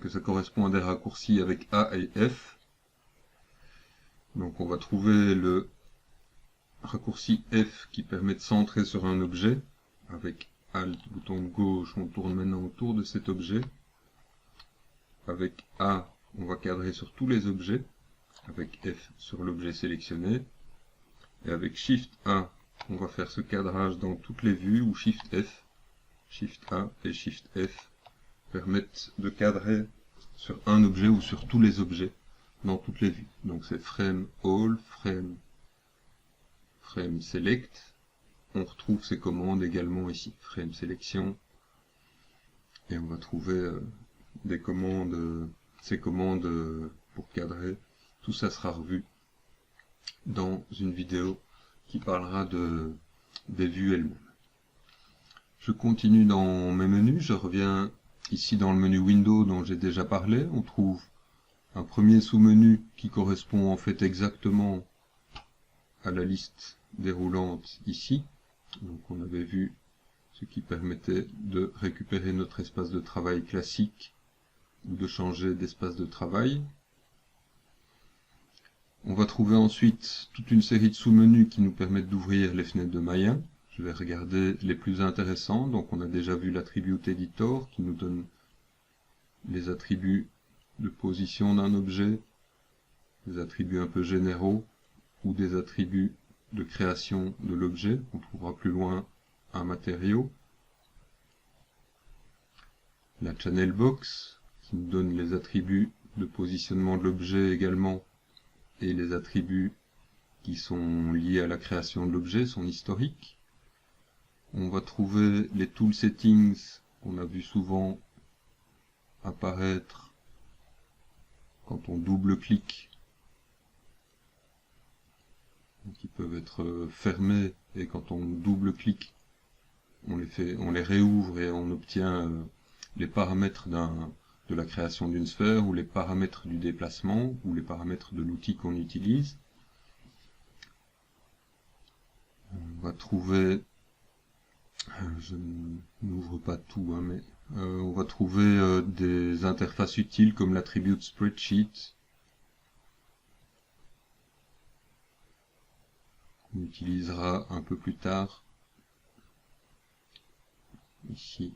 que ça correspond à des raccourcis avec A et F. Donc on va trouver le raccourci F qui permet de centrer sur un objet avec Alt, bouton de gauche, on tourne maintenant autour de cet objet. Avec A, on va cadrer sur tous les objets, avec F sur l'objet sélectionné. Et avec Shift A, on va faire ce cadrage dans toutes les vues, ou Shift F. Shift A et Shift F permettent de cadrer sur un objet ou sur tous les objets dans toutes les vues. Donc c'est Frame All, Frame Select. On retrouve ces commandes également ici, Frame Selection. Et on va trouver des commandes, ces commandes pour cadrer. Tout ça sera revu dans une vidéo qui parlera des vues elles-mêmes. Je continue dans mes menus, je reviens ici dans le menu Windows dont j'ai déjà parlé. On trouve un premier sous-menu qui correspond en fait exactement à la liste déroulante ici. Donc on avait vu ce qui permettait de récupérer notre espace de travail classique ou de changer d'espace de travail. On va trouver ensuite toute une série de sous-menus qui nous permettent d'ouvrir les fenêtres de Maya. Je vais regarder les plus intéressants. Donc on a déjà vu l'Attribute Editor qui nous donne les attributs de position d'un objet, des attributs un peu généraux ou des attributs de création de l'objet. On trouvera plus loin un matériau. La Channel Box qui nous donne les attributs de positionnement de l'objet également et les attributs qui sont liés à la création de l'objet, son historique. On va trouver les Tool Settings qu'on a vu souvent apparaître quand on double-clique, qui peuvent être fermés, et quand on double-clique, on les réouvre et on obtient les paramètres de la création d'une sphère, ou les paramètres du déplacement, ou les paramètres de l'outil qu'on utilise. On va trouver, je n'ouvre pas tout, hein, mais on va trouver des interfaces utiles comme l'attribute Spreadsheet, qu'on utilisera un peu plus tard. Ici,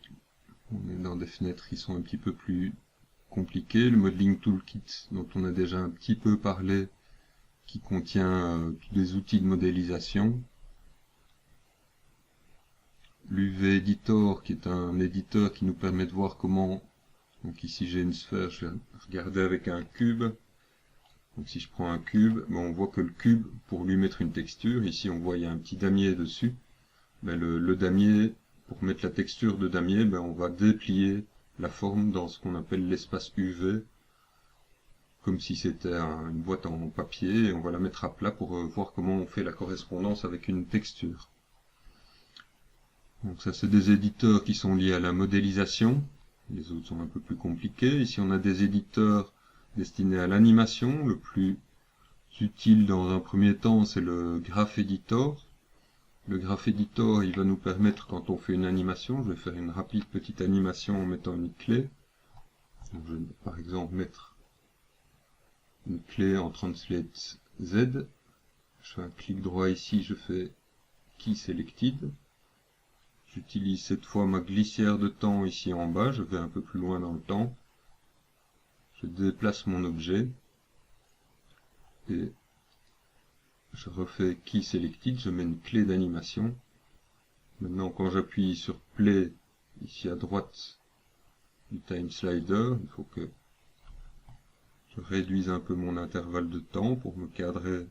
on est dans des fenêtres qui sont un petit peu plus compliquées. Le Modeling Toolkit, dont on a déjà un petit peu parlé, qui contient tous des outils de modélisation. L'UV Editor, qui est un éditeur qui nous permet de voir comment, donc ici j'ai une sphère, je vais regarder avec un cube. Donc si je prends un cube, on voit que le cube, pour lui mettre une texture, ici on voit il y a un petit damier dessus. Le damier, pour mettre la texture de damier, on va déplier la forme dans ce qu'on appelle l'espace UV, comme si c'était une boîte en papier, et on va la mettre à plat pour voir comment on fait la correspondance avec une texture. Donc ça c'est des éditeurs qui sont liés à la modélisation, les autres sont un peu plus compliqués. Ici on a des éditeurs destinés à l'animation. Le plus utile dans un premier temps c'est le Graph Editor. Le Graph Editor il va nous permettre, quand on fait une animation, je vais faire une rapide petite animation en mettant une clé. Donc je vais par exemple mettre une clé en Translate Z. Je fais un clic droit ici, je fais Key Selected. J'utilise cette fois ma glissière de temps ici en bas, je vais un peu plus loin dans le temps. Je déplace mon objet et je refais Key Selected, je mets une clé d'animation. Maintenant quand j'appuie sur Play, ici à droite du Time Slider, il faut que je réduise un peu mon intervalle de temps pour me cadrer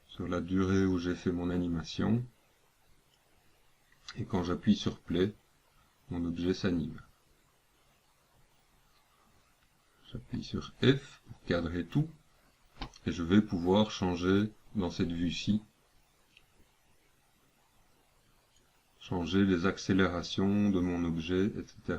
sur la durée où j'ai fait mon animation. Et quand j'appuie sur Play, mon objet s'anime. J'appuie sur F pour cadrer tout, et je vais pouvoir changer dans cette vue-ci, changer les accélérations de mon objet, etc.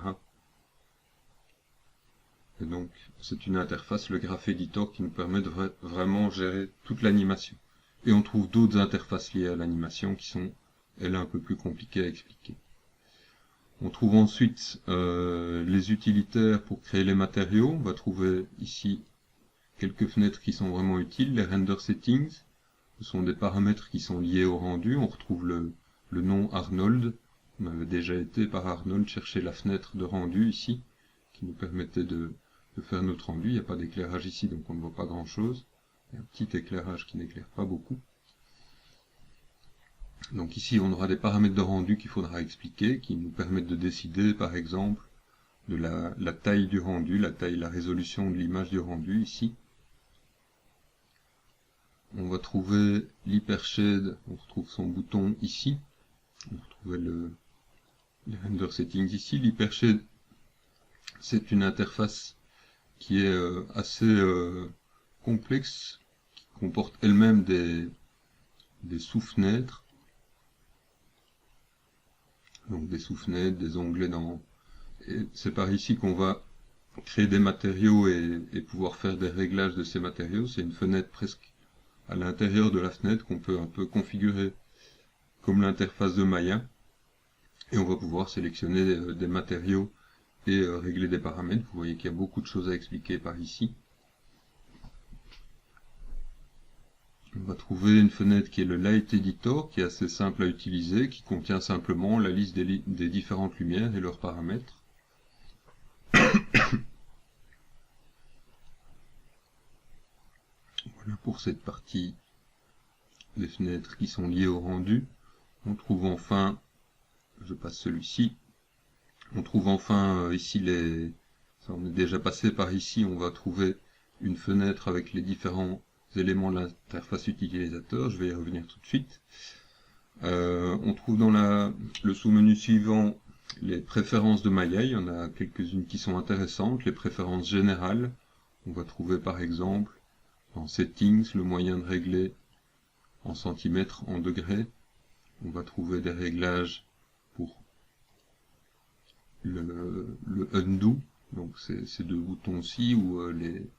Et donc, c'est une interface, le Graph Editor, qui nous permet de vraiment gérer toute l'animation. Et on trouve d'autres interfaces liées à l'animation qui sont, elles, un peu plus compliquées à expliquer. On trouve ensuite les utilitaires pour créer les matériaux. On va trouver ici quelques fenêtres qui sont vraiment utiles. Les Render Settings, ce sont des paramètres qui sont liés au rendu. On retrouve le nom Arnold On avait déjà été par Arnold chercher la fenêtre de rendu ici, qui nous permettait de faire notre rendu. Il n'y a pas d'éclairage ici, donc on ne voit pas grand chose. Il y a un petit éclairage qui n'éclaire pas beaucoup. Donc ici on aura des paramètres de rendu qu'il faudra expliquer, qui nous permettent de décider par exemple de la taille du rendu, la résolution de l'image du rendu ici. On va trouver l'hypershade, on retrouve son bouton ici. On retrouve les render settings ici. L'hypershade, c'est une interface qui est assez complexe, qui comporte elle-même des sous-fenêtres. Donc des sous-fenêtres, des onglets dans... Et c'est par ici qu'on va créer des matériaux et pouvoir faire des réglages de ces matériaux. C'est une fenêtre presque à l'intérieur de la fenêtre qu'on peut un peu configurer comme l'interface de Maya. Et on va pouvoir sélectionner des matériaux et régler des paramètres. Vous voyez qu'il y a beaucoup de choses à expliquer par ici. On va trouver une fenêtre qui est le Light Editor, qui est assez simple à utiliser, qui contient simplement la liste des différentes lumières et leurs paramètres. Voilà pour cette partie des fenêtres qui sont liées au rendu. On trouve enfin, je passe celui-ci, on trouve enfin ici ça on est déjà passé par ici, on va trouver une fenêtre avec les différents éléments de l'interface utilisateur, je vais y revenir tout de suite. On trouve dans le sous-menu suivant les préférences de Maya, il y en a quelques-unes qui sont intéressantes, les préférences générales. On va trouver par exemple en Settings le moyen de régler en centimètres, en degrés. On va trouver des réglages pour le undo, donc ces deux boutons-ci, ou les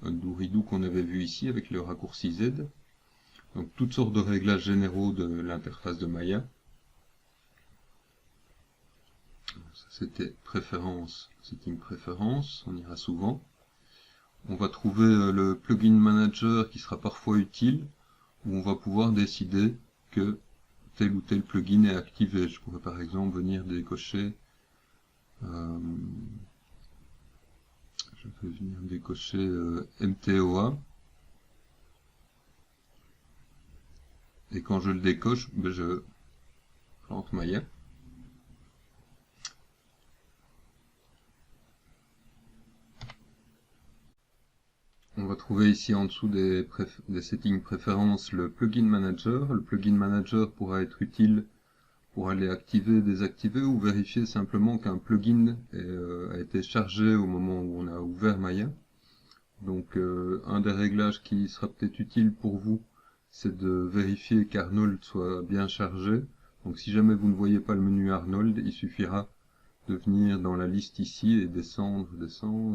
undo redo qu'on avait vu ici avec le raccourci Z. Donc toutes sortes de réglages généraux de l'interface de Maya. Ça c'était préférence, setting préférence, on ira souvent. On va trouver le plugin manager qui sera parfois utile, où on va pouvoir décider que tel ou tel plugin est activé. Je pourrais par exemple venir décocher MTOA, et quand je le décoche, je plante Maya. On va trouver ici en dessous des settings préférences le plugin manager. Le plugin manager pourra être utile pour aller activer, désactiver ou vérifier simplement qu'un plugin a été chargé au moment où on a ouvert Maya. Donc un des réglages qui sera peut-être utile pour vous, c'est de vérifier qu'Arnold soit bien chargé. Donc si jamais vous ne voyez pas le menu Arnold, il suffira de venir dans la liste ici et descendre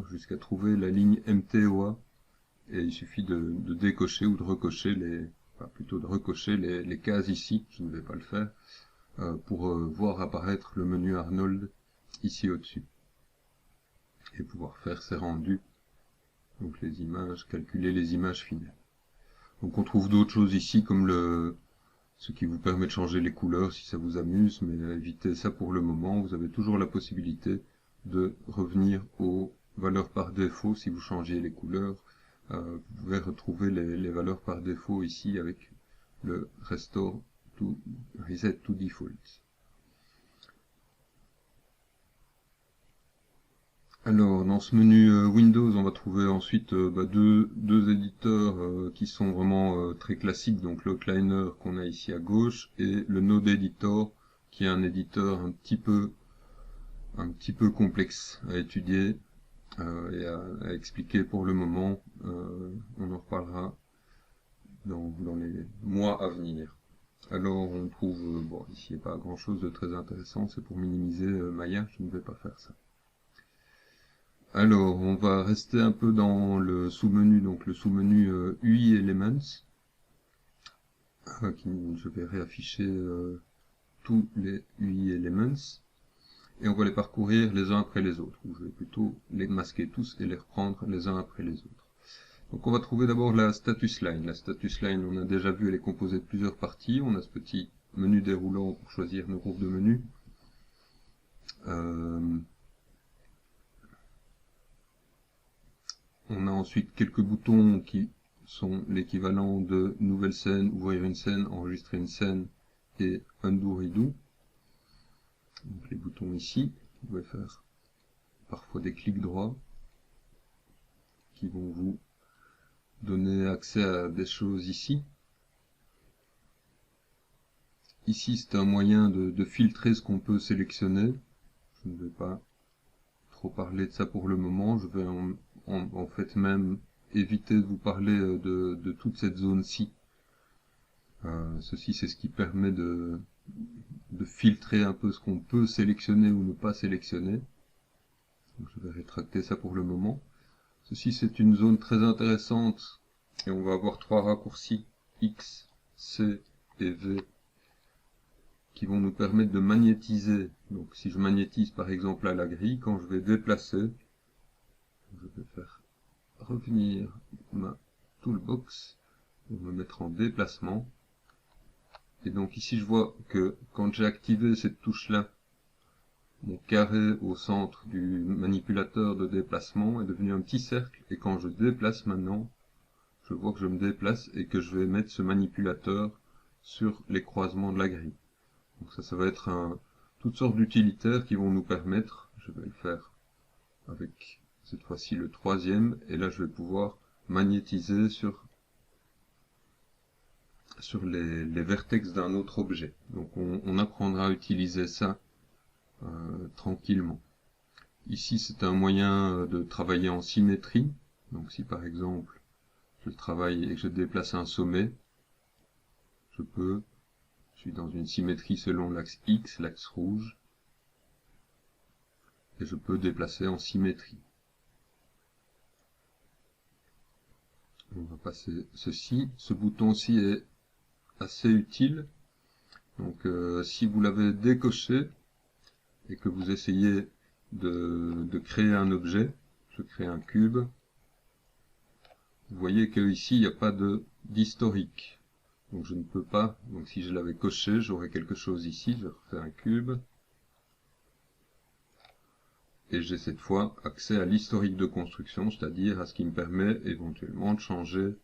jusqu'à trouver la ligne MTOA. Et il suffit de décocher ou de recocher les cases ici, je ne vais pas le faire, pour voir apparaître le menu Arnold ici au-dessus. Et pouvoir faire ces rendus, donc les images, calculer les images finales. Donc on trouve d'autres choses ici comme ce qui vous permet de changer les couleurs si ça vous amuse, mais évitez ça pour le moment. Vous avez toujours la possibilité de revenir aux valeurs par défaut si vous changez les couleurs. Vous pouvez retrouver les valeurs par défaut ici avec le Reset to Default. Alors, dans ce menu Windows, on va trouver ensuite deux éditeurs qui sont vraiment très classiques, donc l'Outliner qu'on a ici à gauche et le Node Editor qui est un éditeur un petit peu complexe à étudier et à expliquer pour le moment. On en reparlera dans les mois à venir. Alors on trouve, bon ici il n'y a pas grand chose de très intéressant, c'est pour minimiser Maya, je ne vais pas faire ça. Alors, on va rester un peu dans le sous-menu, donc le sous-menu UI Elements. Je vais réafficher tous les UI Elements. Et on va les parcourir les uns après les autres. Ou je vais plutôt les masquer tous et les reprendre les uns après les autres. Donc on va trouver d'abord la status line. La status line, on a déjà vu, elle est composée de plusieurs parties. On a ce petit menu déroulant pour choisir nos groupes de menus. On a ensuite quelques boutons qui sont l'équivalent de nouvelle scène, ouvrir une scène, enregistrer une scène et undo redo. Donc les boutons ici, vous pouvez faire parfois des clics droits qui vont vous donner accès à des choses ici. Ici c'est un moyen de filtrer ce qu'on peut sélectionner. Je ne vais pas trop parler de ça pour le moment, je vais en fait même éviter de vous parler de toute cette zone-ci. Ceci c'est ce qui permet de filtrer un peu ce qu'on peut sélectionner ou ne pas sélectionner. Donc, je vais rétracter ça pour le moment. Ceci c'est une zone très intéressante et on va avoir trois raccourcis X, C et V qui vont nous permettre de magnétiser. Donc si je magnétise par exemple à la grille, quand je vais déplacer, je vais faire revenir ma toolbox pour me mettre en déplacement. Et donc ici je vois que quand j'ai activé cette touche là, mon carré au centre du manipulateur de déplacement est devenu un petit cercle, et quand je déplace maintenant, je vois que je me déplace et que je vais mettre ce manipulateur sur les croisements de la grille. Donc ça va être toutes sortes d'utilitaires qui vont nous permettre, je vais le faire avec cette fois-ci le troisième, et là je vais pouvoir magnétiser sur les vertex d'un autre objet. Donc on apprendra à utiliser ça tranquillement. Ici c'est un moyen de travailler en symétrie. Donc si par exemple je travaille et que je déplace un sommet, je suis dans une symétrie selon l'axe X, l'axe rouge, et je peux déplacer en symétrie. On va passer ceci. Ce bouton-ci est assez utile. Donc si vous l'avez décoché et que vous essayez de créer un objet, je crée un cube, vous voyez que ici il n'y a pas d'historique. Donc je ne peux pas, donc si je l'avais coché, j'aurais quelque chose ici, je refais un cube. Et j'ai cette fois accès à l'historique de construction, c'est-à-dire à ce qui me permet éventuellement de changer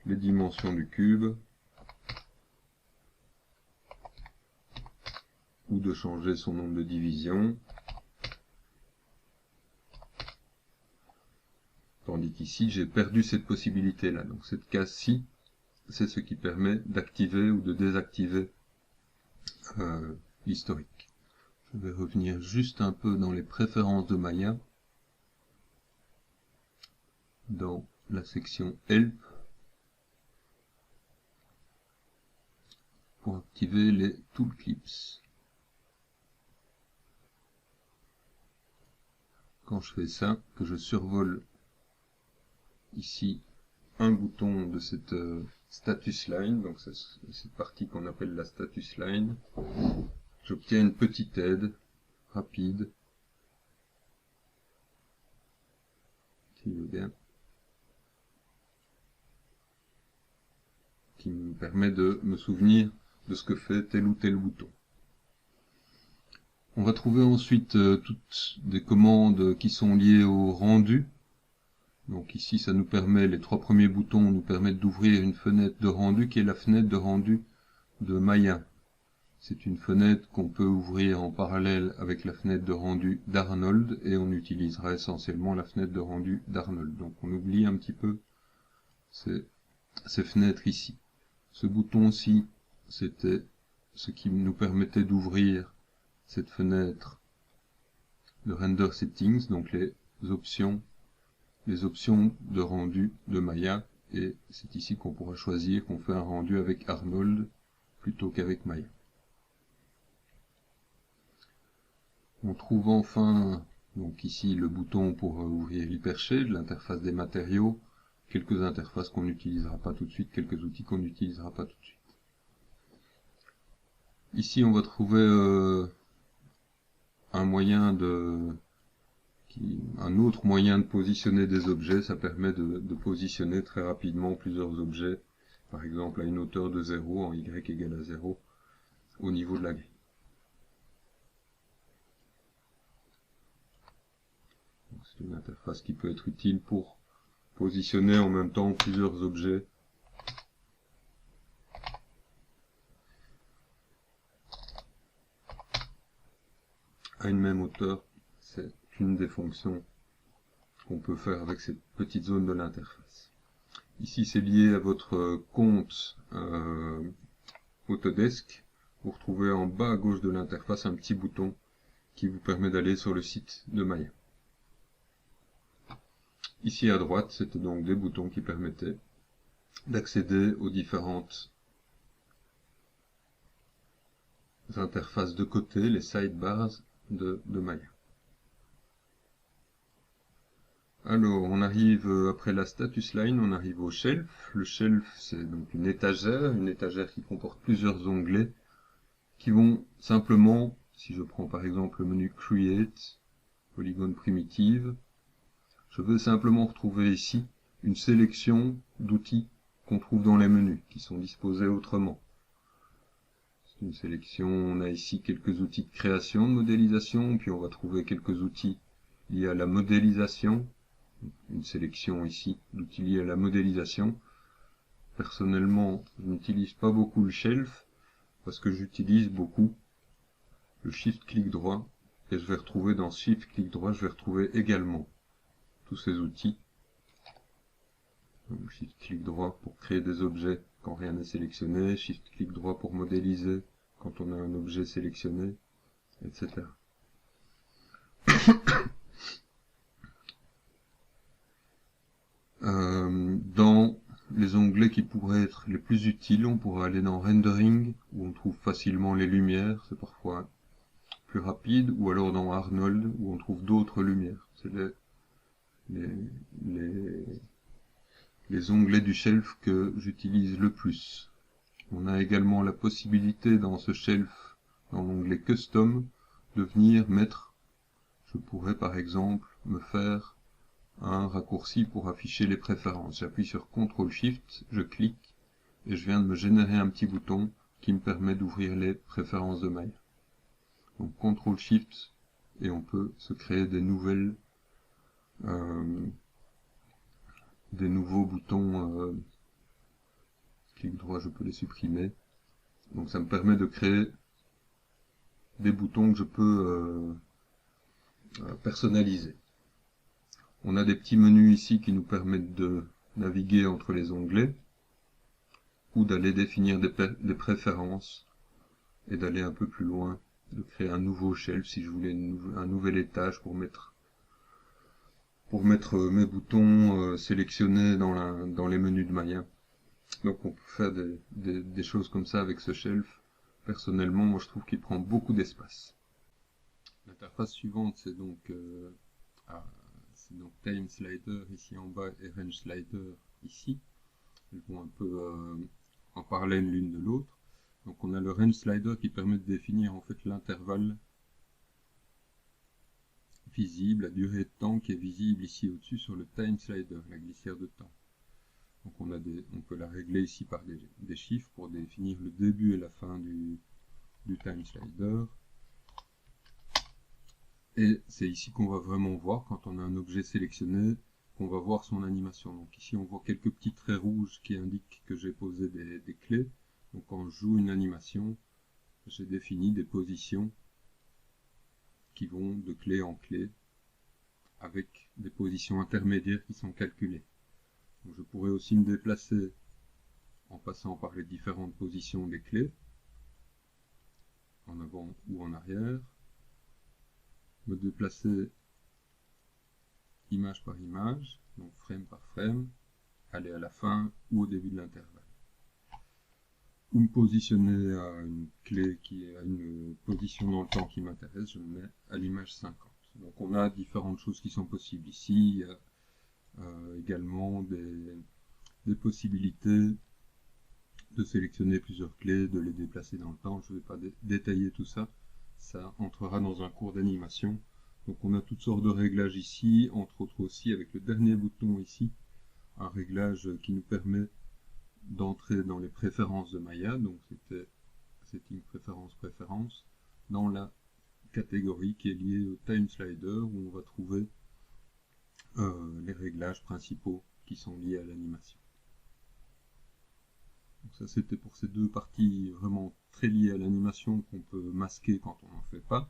les dimensions du cube, ou de changer son nombre de divisions. Tandis qu'ici, j'ai perdu cette possibilité-là. Donc cette case-ci, c'est ce qui permet d'activer ou de désactiver l'historique. Je vais revenir juste un peu dans les préférences de Maya, dans la section Help, pour activer les toolclips. Quand je fais ça, que je survole ici un bouton de cette status line, donc c'est cette partie qu'on appelle la status line, j'obtiens une petite aide rapide, qui veut bien, qui me permet de me souvenir de ce que fait tel ou tel bouton. On va trouver ensuite toutes des commandes qui sont liées au rendu. Donc ici ça nous permet, les trois premiers boutons nous permettent d'ouvrir une fenêtre de rendu qui est la fenêtre de rendu de Maya. C'est une fenêtre qu'on peut ouvrir en parallèle avec la fenêtre de rendu d'Arnold, et on utilisera essentiellement la fenêtre de rendu d'Arnold. Donc on oublie un petit peu ces fenêtres ici. Ce bouton-ci, c'était ce qui nous permettait d'ouvrir cette fenêtre de Render Settings, donc les options de rendu de Maya, et c'est ici qu'on pourra choisir qu'on fait un rendu avec Arnold plutôt qu'avec Maya. On trouve enfin donc ici le bouton pour ouvrir l'Hypershade, l'interface des matériaux, quelques interfaces qu'on n'utilisera pas tout de suite, quelques outils qu'on n'utilisera pas tout de suite. Ici on va trouver un autre moyen de positionner des objets. Ça permet de positionner très rapidement plusieurs objets, par exemple à une hauteur de 0, en Y égale à 0, au niveau de la grille. C'est une interface qui peut être utile pour positionner en même temps plusieurs objets à une même hauteur. C'est une des fonctions qu'on peut faire avec cette petite zone de l'interface. Ici, c'est lié à votre compte Autodesk. Vous retrouvez en bas à gauche de l'interface un petit bouton qui vous permet d'aller sur le site de Maya. Ici à droite, c'était donc des boutons qui permettaient d'accéder aux différentes interfaces de côté, les sidebars de Maya. Alors, on arrive, après la status line, on arrive au shelf. Le shelf, c'est donc une étagère qui comporte plusieurs onglets qui vont simplement, si je prends par exemple le menu Create, Polygone Primitive, je veux simplement retrouver ici une sélection d'outils qu'on trouve dans les menus, qui sont disposés autrement. C'est une sélection, on a ici quelques outils de création, de modélisation, puis on va trouver quelques outils liés à la modélisation, une sélection ici d'outils liés à la modélisation. Personnellement, je n'utilise pas beaucoup le shelf, parce que j'utilise beaucoup le shift-clic droit, et je vais retrouver dans shift-clic droit, je vais retrouver également tous ces outils. Shift-clic droit pour créer des objets quand rien n'est sélectionné, shift-clic droit pour modéliser quand on a un objet sélectionné, etc. Dans les onglets qui pourraient être les plus utiles, on pourrait aller dans Rendering, où on trouve facilement les lumières, c'est parfois plus rapide, ou alors dans Arnold, où on trouve d'autres lumières. C'est les onglets du shelf que j'utilise le plus. On a également la possibilité dans ce shelf, dans l'onglet Custom, de venir mettre, je pourrais par exemple me faire un raccourci pour afficher les préférences. J'appuie sur CTRL-SHIFT, je clique, et je viens de me générer un petit bouton qui me permet d'ouvrir les préférences de Maya. Donc CTRL-SHIFT, et on peut se créer des nouvelles des nouveaux boutons, clic droit, je peux les supprimer. Donc ça me permet de créer des boutons que je peux personnaliser. On a des petits menus ici qui nous permettent de naviguer entre les onglets, ou d'aller définir des préférences, et d'aller un peu plus loin, de créer un nouveau shelf si je voulais un nouvel étage pour mettre mes boutons sélectionnés dans les menus de Maya. Donc on peut faire des choses comme ça avec ce shelf. Personnellement, moi je trouve qu'il prend beaucoup d'espace. L'interface suivante, c'est donc Time Slider ici en bas et Range Slider ici. Elles vont un peu en parallèle l'une de l'autre. Donc on a le Range Slider qui permet de définir en fait l'intervalle visible, la durée de temps qui est visible ici au-dessus sur le Time Slider, la glissière de temps. Donc on peut la régler ici par des chiffres pour définir le début et la fin du Time Slider. Et c'est ici qu'on va vraiment voir, quand on a un objet sélectionné, qu'on va voir son animation. Donc ici on voit quelques petits traits rouges qui indiquent que j'ai posé des clés. Donc quand je joue une animation, j'ai défini des positions qui vont de clé en clé, avec des positions intermédiaires qui sont calculées. Donc je pourrais aussi me déplacer en passant par les différentes positions des clés, en avant ou en arrière, me déplacer image par image, donc frame par frame, aller à la fin ou au début de l'intervalle. Ou me positionner à une clé qui est à une position dans le temps qui m'intéresse, je me mets à l'image 50. Donc on a différentes choses qui sont possibles ici. Il y a également des possibilités de sélectionner plusieurs clés, de les déplacer dans le temps. Je ne vais pas détailler tout ça, ça entrera dans un cours d'animation. Donc on a toutes sortes de réglages ici, entre autres aussi avec le dernier bouton ici, un réglage qui nous permet d'entrer dans les préférences de Maya, donc c'était Setting préférence, dans la catégorie qui est liée au Time Slider, où on va trouver les réglages principaux qui sont liés à l'animation. Donc ça c'était pour ces deux parties vraiment très liées à l'animation qu'on peut masquer quand on n'en fait pas.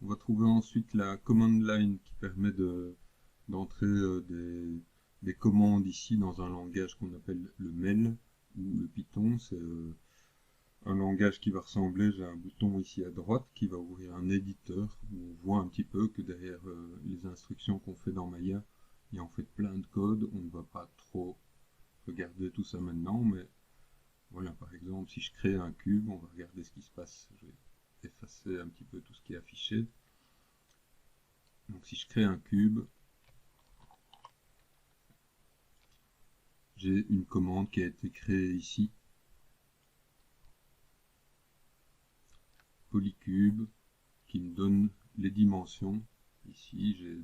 On va trouver ensuite la command line qui permet d'entrer des commandes ici dans un langage qu'on appelle le MEL ou le Python. C'est un langage qui va ressembler, j'ai un bouton ici à droite qui va ouvrir un éditeur où on voit un petit peu que derrière les instructions qu'on fait dans Maya, il y a en fait plein de code. On ne va pas trop regarder tout ça maintenant, mais voilà, par exemple, si je crée un cube, on va regarder ce qui se passe. Je vais effacer un petit peu tout ce qui est affiché. Donc si je crée un cube, j'ai une commande qui a été créée ici. Polycube, qui me donne les dimensions. Ici, j'ai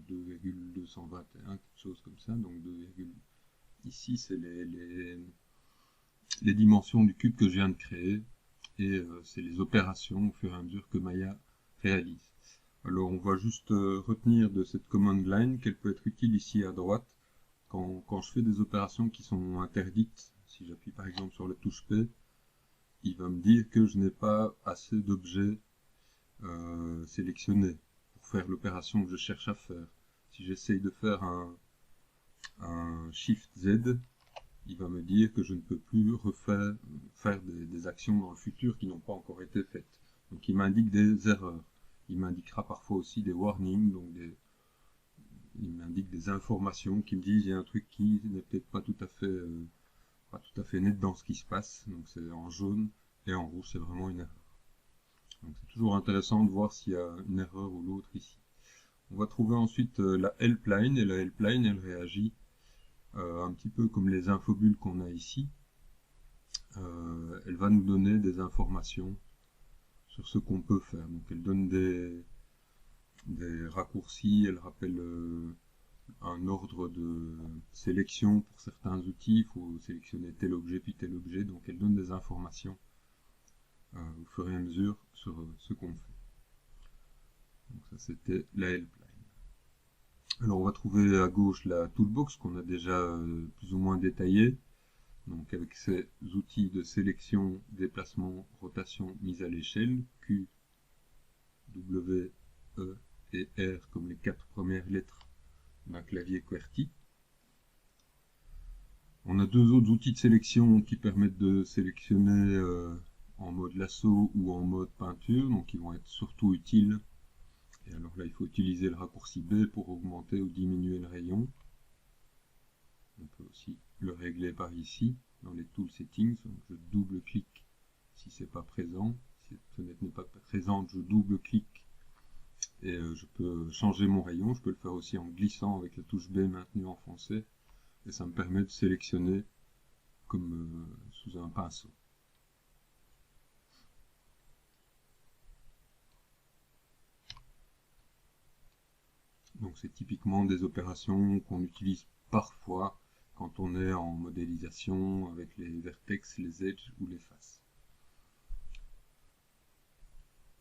2,221, quelque chose comme ça. Donc ici, c'est les dimensions du cube que je viens de créer. Et c'est les opérations au fur et à mesure que Maya réalise. Alors on va juste retenir de cette command line qu'elle peut être utile ici à droite quand je fais des opérations qui sont interdites. Si j'appuie par exemple sur la touche P, il va me dire que je n'ai pas assez d'objets sélectionnés pour faire l'opération que je cherche à faire. Si j'essaye de faire un Shift Z, il va me dire que je ne peux plus faire des actions dans le futur qui n'ont pas encore été faites. Donc il m'indique des erreurs. Il m'indiquera parfois aussi des warnings, donc il m'indique des informations qui me disent il y a un truc qui n'est peut-être pas tout à fait net dans ce qui se passe. Donc c'est en jaune et en rouge, c'est vraiment une erreur. Donc c'est toujours intéressant de voir s'il y a une erreur ou l'autre ici. On va trouver ensuite la helpline, et la helpline elle réagit un petit peu comme les infobules qu'on a ici. Elle va nous donner des informations sur ce qu'on peut faire. Donc elle donne des raccourcis, elle rappelle un ordre de sélection pour certains outils, il faut sélectionner tel objet puis tel objet, donc elle donne des informations au fur et à mesure sur ce qu'on fait. Donc ça c'était la helpline. Alors on va trouver à gauche la toolbox qu'on a déjà plus ou moins détaillée, donc avec ces outils de sélection, déplacement, rotation, mise à l'échelle, Q, W, E et R comme les 4 premières lettres d'un clavier QWERTY. On a deux autres outils de sélection qui permettent de sélectionner en mode lasso ou en mode peinture, donc ils vont être surtout utiles. Et alors là, il faut utiliser le raccourci B pour augmenter ou diminuer le rayon. On peut aussi le régler par ici, dans les Tool Settings. Donc je double-clique si ce n'est pas présent. Si cette fenêtre n'est pas présente, je double-clique et je peux changer mon rayon. Je peux le faire aussi en glissant avec la touche B maintenue enfoncée. Et ça me permet de sélectionner comme sous un pinceau. Donc c'est typiquement des opérations qu'on utilise parfois quand on est en modélisation avec les vertex, les edges ou les faces.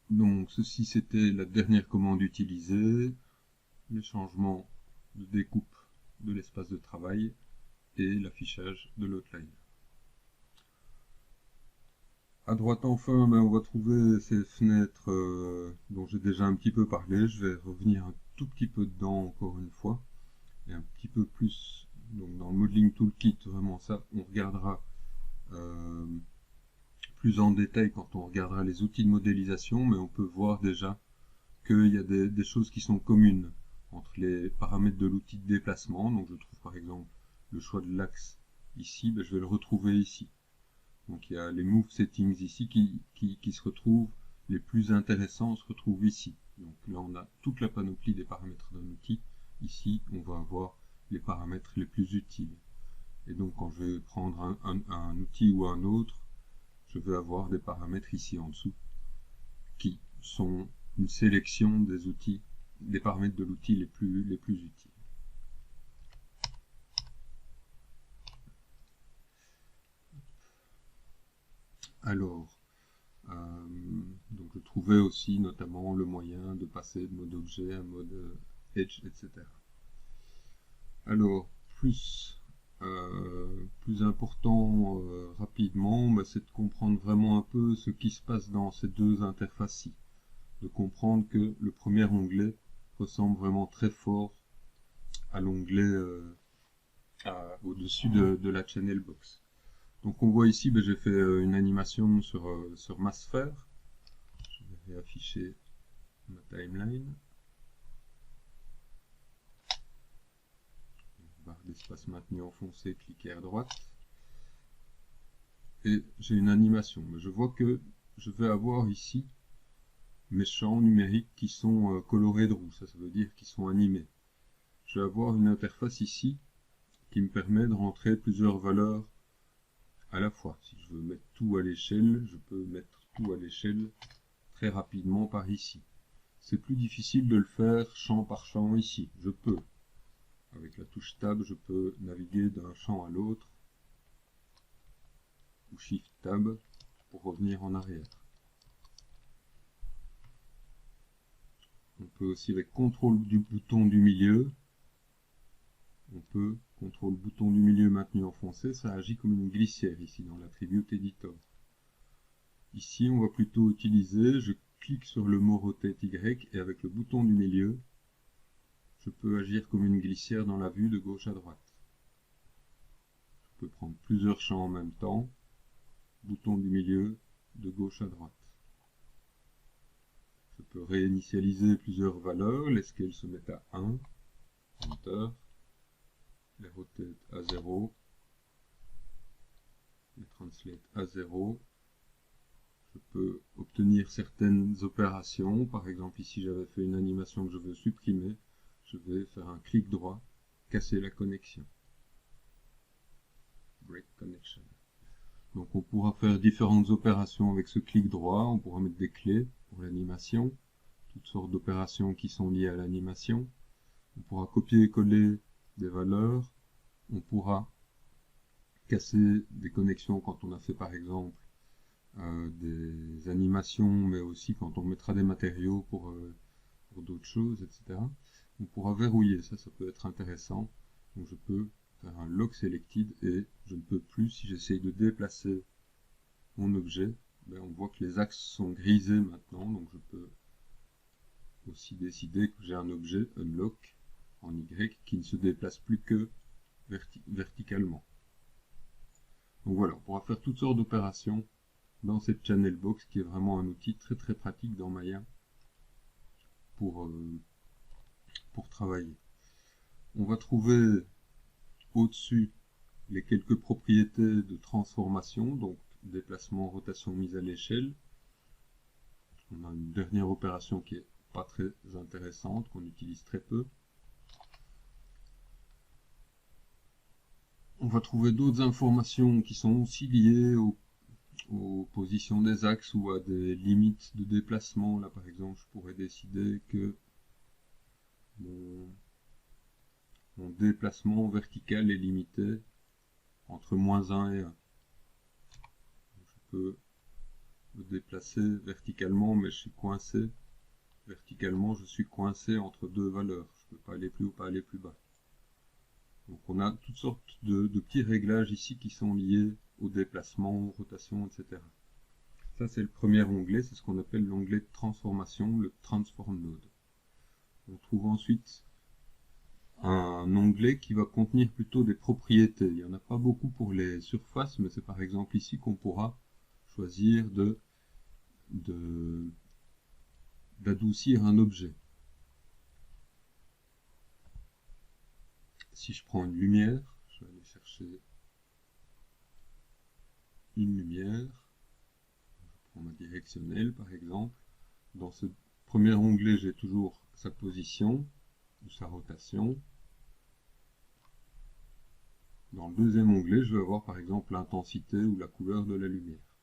Donc ceci c'était la dernière commande utilisée, les changements de découpe de l'espace de travail et l'affichage de l'outline. À droite enfin, on va trouver ces fenêtres dont j'ai déjà un petit peu parlé. Je vais revenir un tout petit peu dedans encore une fois et un petit peu plus donc dans le Modeling Toolkit. Vraiment ça, on regardera plus en détail quand on regardera les outils de modélisation, mais on peut voir déjà qu'il y a des choses qui sont communes entre les paramètres de l'outil de déplacement. Donc je trouve par exemple le choix de l'axe ici, je vais le retrouver ici. Donc il y a les Move Settings ici qui se retrouvent, les plus intéressants se retrouvent ici. Donc là on a toute la panoplie des paramètres d'un outil. Ici on va avoir les paramètres les plus utiles. Et donc quand je vais prendre un outil ou un autre, je vais avoir des paramètres ici en dessous qui sont une sélection des outils, des paramètres de l'outil les plus utiles. Alors, donc je trouvais aussi notamment le moyen de passer de mode objet à mode edge, etc. Alors, plus important rapidement, bah, c'est de comprendre vraiment un peu ce qui se passe dans ces deux interfaces-ci. De comprendre que le premier onglet ressemble vraiment très fort à l'onglet au-dessus de la channel box. Donc on voit ici, j'ai fait une animation sur ma sphère. Je vais réafficher ma timeline. Barre d'espace maintenue enfoncée, cliquez à droite. Et j'ai une animation. Mais je vois que je vais avoir ici mes champs numériques qui sont colorés de roux. Ça veut dire qu'ils sont animés. Je vais avoir une interface ici qui me permet de rentrer plusieurs valeurs à la fois. Si je veux mettre tout à l'échelle, je peux mettre tout à l'échelle très rapidement par ici. C'est plus difficile de le faire champ par champ ici. Je peux. Avec la touche Tab, je peux naviguer d'un champ à l'autre. Ou Shift Tab pour revenir en arrière. On peut aussi avec CTRL du bouton du milieu. On peut, CTRL bouton du milieu maintenu enfoncé, ça agit comme une glissière ici dans l'Attribute Editor. Ici, on va plutôt utiliser, je clique sur le mot Rotate Y et avec le bouton du milieu, je peux agir comme une glissière dans la vue de gauche à droite. Je peux prendre plusieurs champs en même temps, bouton du milieu, de gauche à droite. Je peux réinitialiser plusieurs valeurs, les scales se mettent à 1, Enter, les rotate à 0, les translate à 0. Je peux obtenir certaines opérations, par exemple ici j'avais fait une animation que je veux supprimer, je vais faire un clic droit, casser la connexion. Break connection. Donc on pourra faire différentes opérations avec ce clic droit, on pourra mettre des clés pour l'animation, toutes sortes d'opérations qui sont liées à l'animation. On pourra copier et coller des valeurs, on pourra casser des connexions quand on a fait par exemple des animations, mais aussi quand on mettra des matériaux pour d'autres choses, etc. On pourra verrouiller, ça peut être intéressant. Donc je peux faire un lock selected et je ne peux plus, si j'essaye de déplacer mon objet, on voit que les axes sont grisés maintenant, donc je peux aussi décider que j'ai un objet unlock en Y qui ne se déplace plus que verticalement. Donc voilà, on pourra faire toutes sortes d'opérations dans cette channel box qui est vraiment un outil très très pratique dans Maya pour travailler. On va trouver au-dessus les quelques propriétés de transformation, donc déplacement, rotation, mise à l'échelle. On a une dernière opération qui est pas très intéressante, qu'on utilise très peu. On va trouver d'autres informations qui sont aussi liées aux positions des axes ou à des limites de déplacement. Là par exemple, je pourrais décider que mon déplacement vertical est limité entre -1 et 1. Je peux me déplacer verticalement, mais je suis coincé. Verticalement, je suis coincé entre deux valeurs. Je ne peux pas aller plus haut, pas aller plus bas. Donc on a toutes sortes de petits réglages ici qui sont liés au déplacement, aux rotations, etc. Ça c'est le premier onglet, c'est ce qu'on appelle l'onglet de transformation, le Transform Node. On trouve ensuite un onglet qui va contenir plutôt des propriétés. Il n'y en a pas beaucoup pour les surfaces, mais c'est par exemple ici qu'on pourra choisir d'adoucir un objet. Si je prends une lumière, je vais aller chercher une lumière, je prends ma directionnelle par exemple. Dans ce premier onglet, j'ai toujours sa position ou sa rotation. Dans le deuxième onglet, je vais avoir par exemple l'intensité ou la couleur de la lumière.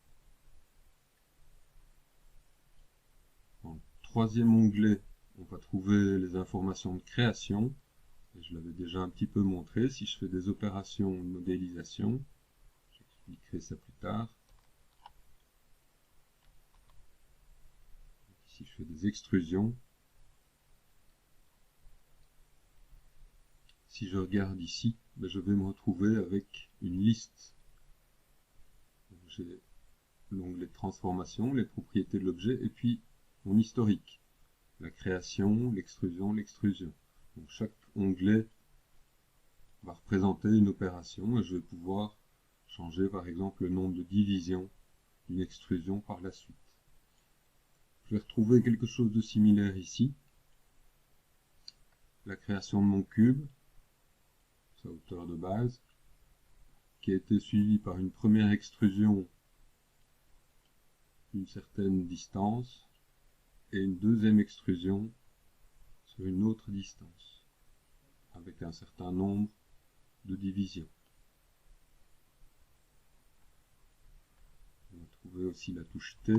Dans le troisième onglet, on va trouver les informations de création. Et je l'avais déjà un petit peu montré. Si je fais des opérations de modélisation, j'expliquerai ça plus tard. Si je fais des extrusions, si je regarde ici, ben, je vais me retrouver avec une liste. J'ai l'onglet de transformation, les propriétés de l'objet, et puis mon historique. La création, l'extrusion, l'extrusion. Donc chaque onglet va représenter une opération et je vais pouvoir changer par exemple le nombre de divisions d'une extrusion par la suite. Je vais retrouver quelque chose de similaire ici. La création de mon cube, sa hauteur de base, qui a été suivie par une première extrusion d'une certaine distance et une deuxième extrusion sur une autre distance, avec un certain nombre de divisions. On va trouver aussi la touche T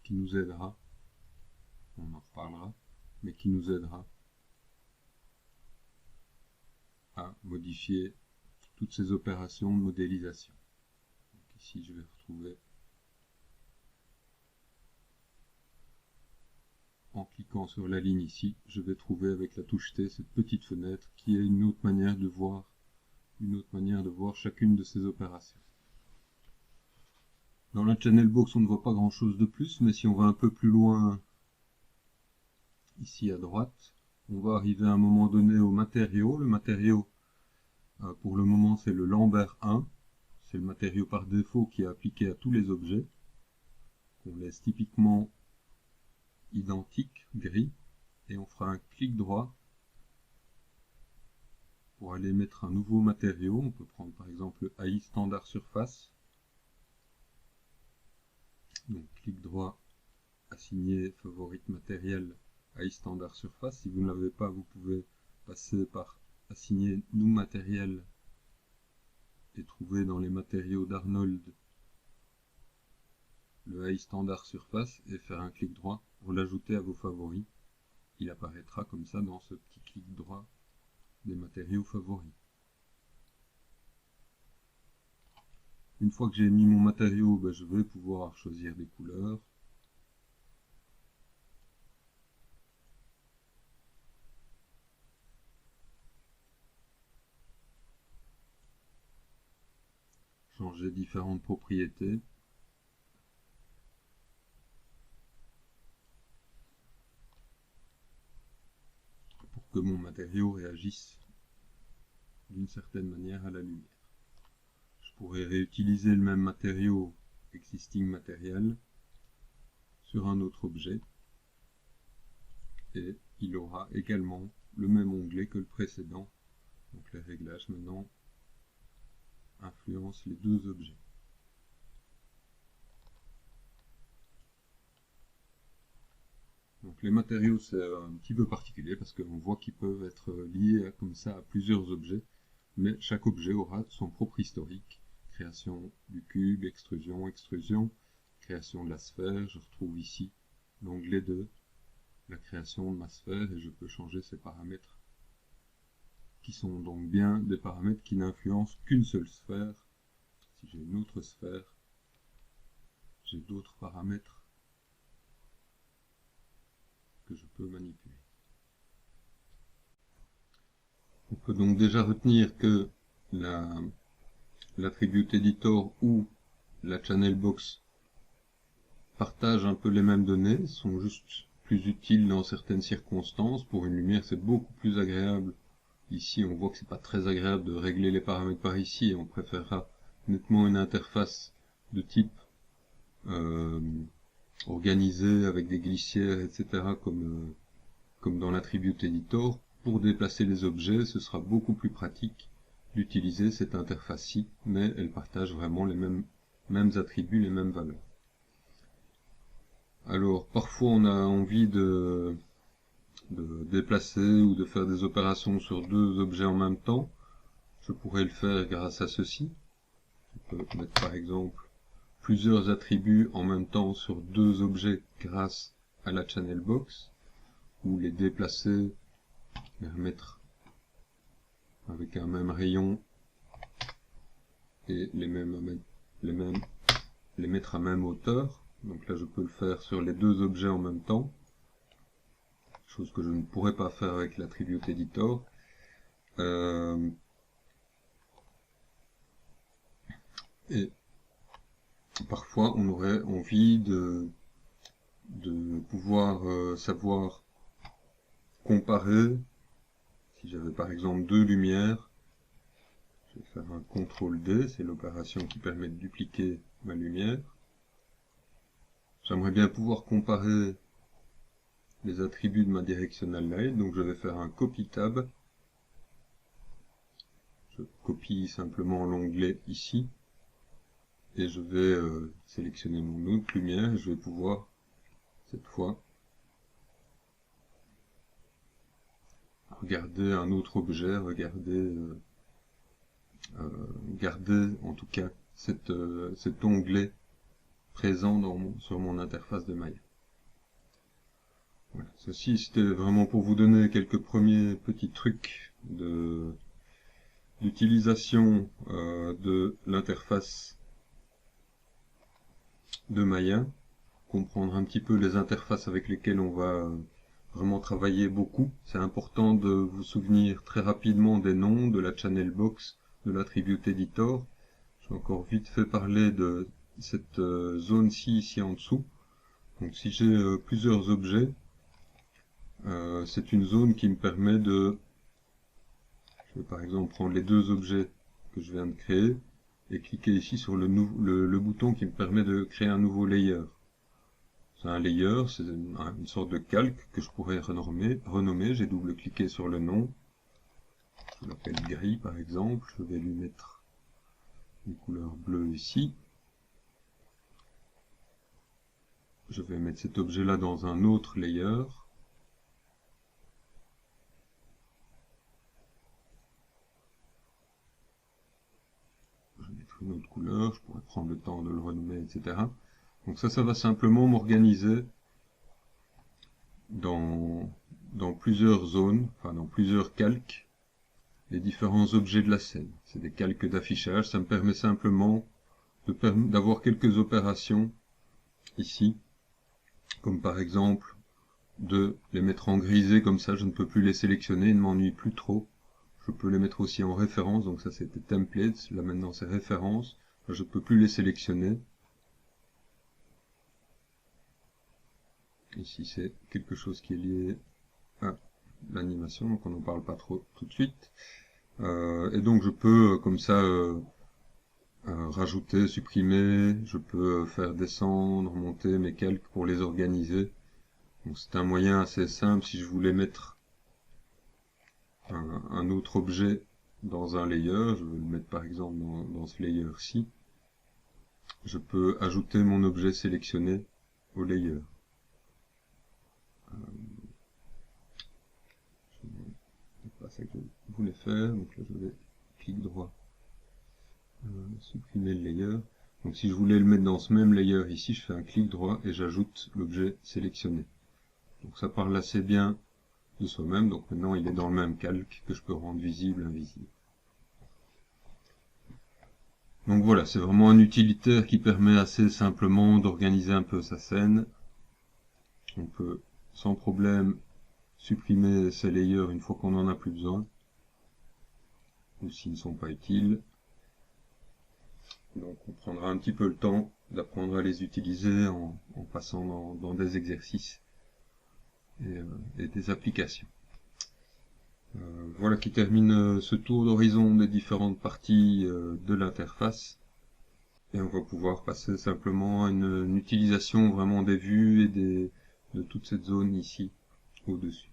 qui nous aidera, on en reparlera, mais qui nous aidera à modifier toutes ces opérations de modélisation. Donc ici je vais retrouver, en cliquant sur la ligne ici, je vais trouver avec la touche T cette petite fenêtre qui est une autre manière de voir chacune de ces opérations. Dans la channel box, on ne voit pas grand chose de plus, mais si on va un peu plus loin, ici à droite, on va arriver à un moment donné au matériau. Le matériau, pour le moment, c'est le Lambert 1. C'est le matériau par défaut qui est appliqué à tous les objets. On laisse typiquement identique, gris, et on fera un clic droit pour aller mettre un nouveau matériau. On peut prendre par exemple le AI standard surface. Donc clic droit, assigner favorite matériel AI standard surface. Si vous ne l'avez pas, vous pouvez passer par assigner new matériel et trouver dans les matériaux d'Arnold le AI standard surface et faire un clic droit pour l'ajouter à vos favoris. Il apparaîtra comme ça dans ce petit clic droit des matériaux favoris. Une fois que j'ai mis mon matériau, je vais pouvoir choisir des couleurs. Changer différentes propriétés. Pour que mon matériau réagisse d'une certaine manière à la lumière. Je pourrais réutiliser le même matériau, existing material, sur un autre objet. Et il aura également le même onglet que le précédent. Donc les réglages maintenant influencent les deux objets. Donc les matériaux, c'est un petit peu particulier parce qu'on voit qu'ils peuvent être liés comme ça à plusieurs objets, mais chaque objet aura son propre historique. Création du cube, extrusion, extrusion, création de la sphère. Je retrouve ici l'onglet de la création de ma sphère et je peux changer ces paramètres qui sont donc bien des paramètres qui n'influencent qu'une seule sphère. Si j'ai une autre sphère, j'ai d'autres paramètres que je peux manipuler. On peut donc déjà retenir que l'attribute editor ou la channel box partagent un peu les mêmes données, sont juste plus utiles dans certaines circonstances. Pour une lumière, c'est beaucoup plus agréable. Ici, on voit que c'est pas très agréable de régler les paramètres par ici, et on préférera nettement une interface de type organisée avec des glissières, etc. comme dans l'attribute editor. Pour déplacer les objets, ce sera beaucoup plus pratique d'utiliser cette interface-ci, mais elle partage vraiment les mêmes attributs, les mêmes valeurs. Alors, parfois on a envie de déplacer ou de faire des opérations sur deux objets en même temps. Je pourrais le faire grâce à ceci. Je peux mettre par exemple plusieurs attributs en même temps sur deux objets grâce à la channel box, ou les déplacer, les remettre avec un même rayon et les mettre à même hauteur. Donc là je peux le faire sur les deux objets en même temps. chose que je ne pourrais pas faire avec l'Attribute Editor. Et parfois on aurait envie de pouvoir savoir comparer. Si j'avais par exemple deux lumières, je vais faire un CTRL-D, c'est l'opération qui permet de dupliquer ma lumière. J'aimerais bien pouvoir comparer les attributs de ma Directional Light, donc je vais faire un Copy Tab. Je copie simplement l'onglet ici, et je vais sélectionner mon autre lumière, et je vais pouvoir, cette fois, regarder un autre objet, garder en tout cas cet onglet présent sur mon interface de Maya. Voilà. Ceci c'était vraiment pour vous donner quelques premiers petits trucs d'utilisation de l'interface de Maya, comprendre un petit peu les interfaces avec lesquelles on va vraiment travailler beaucoup. C'est important de vous souvenir très rapidement des noms, de la channel box, de l'attribute editor. Je vais encore vite fait parler de cette zone-ci ici en dessous. Donc si j'ai plusieurs objets, c'est une zone qui me permet de... Je vais par exemple prendre les deux objets que je viens de créer et cliquer ici sur le bouton qui me permet de créer un nouveau layer. C'est un layer, c'est une sorte de calque que je pourrais renommer. J'ai double-cliqué sur le nom. Je l'appelle gris par exemple. Je vais lui mettre une couleur bleue ici. Je vais mettre cet objet-là dans un autre layer. Je vais mettre une autre couleur. Je pourrais prendre le temps de le renommer, etc. Donc ça va simplement m'organiser dans plusieurs zones, enfin dans plusieurs calques, les différents objets de la scène. C'est des calques d'affichage, ça me permet simplement d'avoir quelques opérations ici, comme par exemple de les mettre en grisé, comme ça je ne peux plus les sélectionner, ils ne m'ennuient plus trop. Je peux les mettre aussi en référence, donc ça c'était templates, là maintenant c'est référence, là, je ne peux plus les sélectionner. Ici c'est quelque chose qui est lié à l'animation, donc on n'en parle pas trop tout de suite. Et donc je peux comme ça rajouter, supprimer, je peux faire descendre, monter mes calques pour les organiser. Donc c'est un moyen assez simple si je voulais mettre un autre objet dans un layer, je vais le mettre par exemple dans ce layer-ci. Je peux ajouter mon objet sélectionné au layer. C'est pas ça que je voulais faire, donc là je vais clic droit, supprimer le layer. Donc si je voulais le mettre dans ce même layer ici, je fais un clic droit et j'ajoute l'objet sélectionné. Donc ça parle assez bien de soi-même, donc maintenant il est dans le même calque que je peux rendre visible, invisible. Donc voilà, c'est vraiment un utilitaire qui permet assez simplement d'organiser un peu sa scène. On peut sans problème supprimer ces layers une fois qu'on n'en a plus besoin, ou s'ils ne sont pas utiles. Donc on prendra un petit peu le temps d'apprendre à les utiliser en passant dans des exercices et des applications. Voilà qui termine ce tour d'horizon des différentes parties de l'interface. Et on va pouvoir passer simplement à une utilisation vraiment des vues et de toute cette zone ici au-dessus.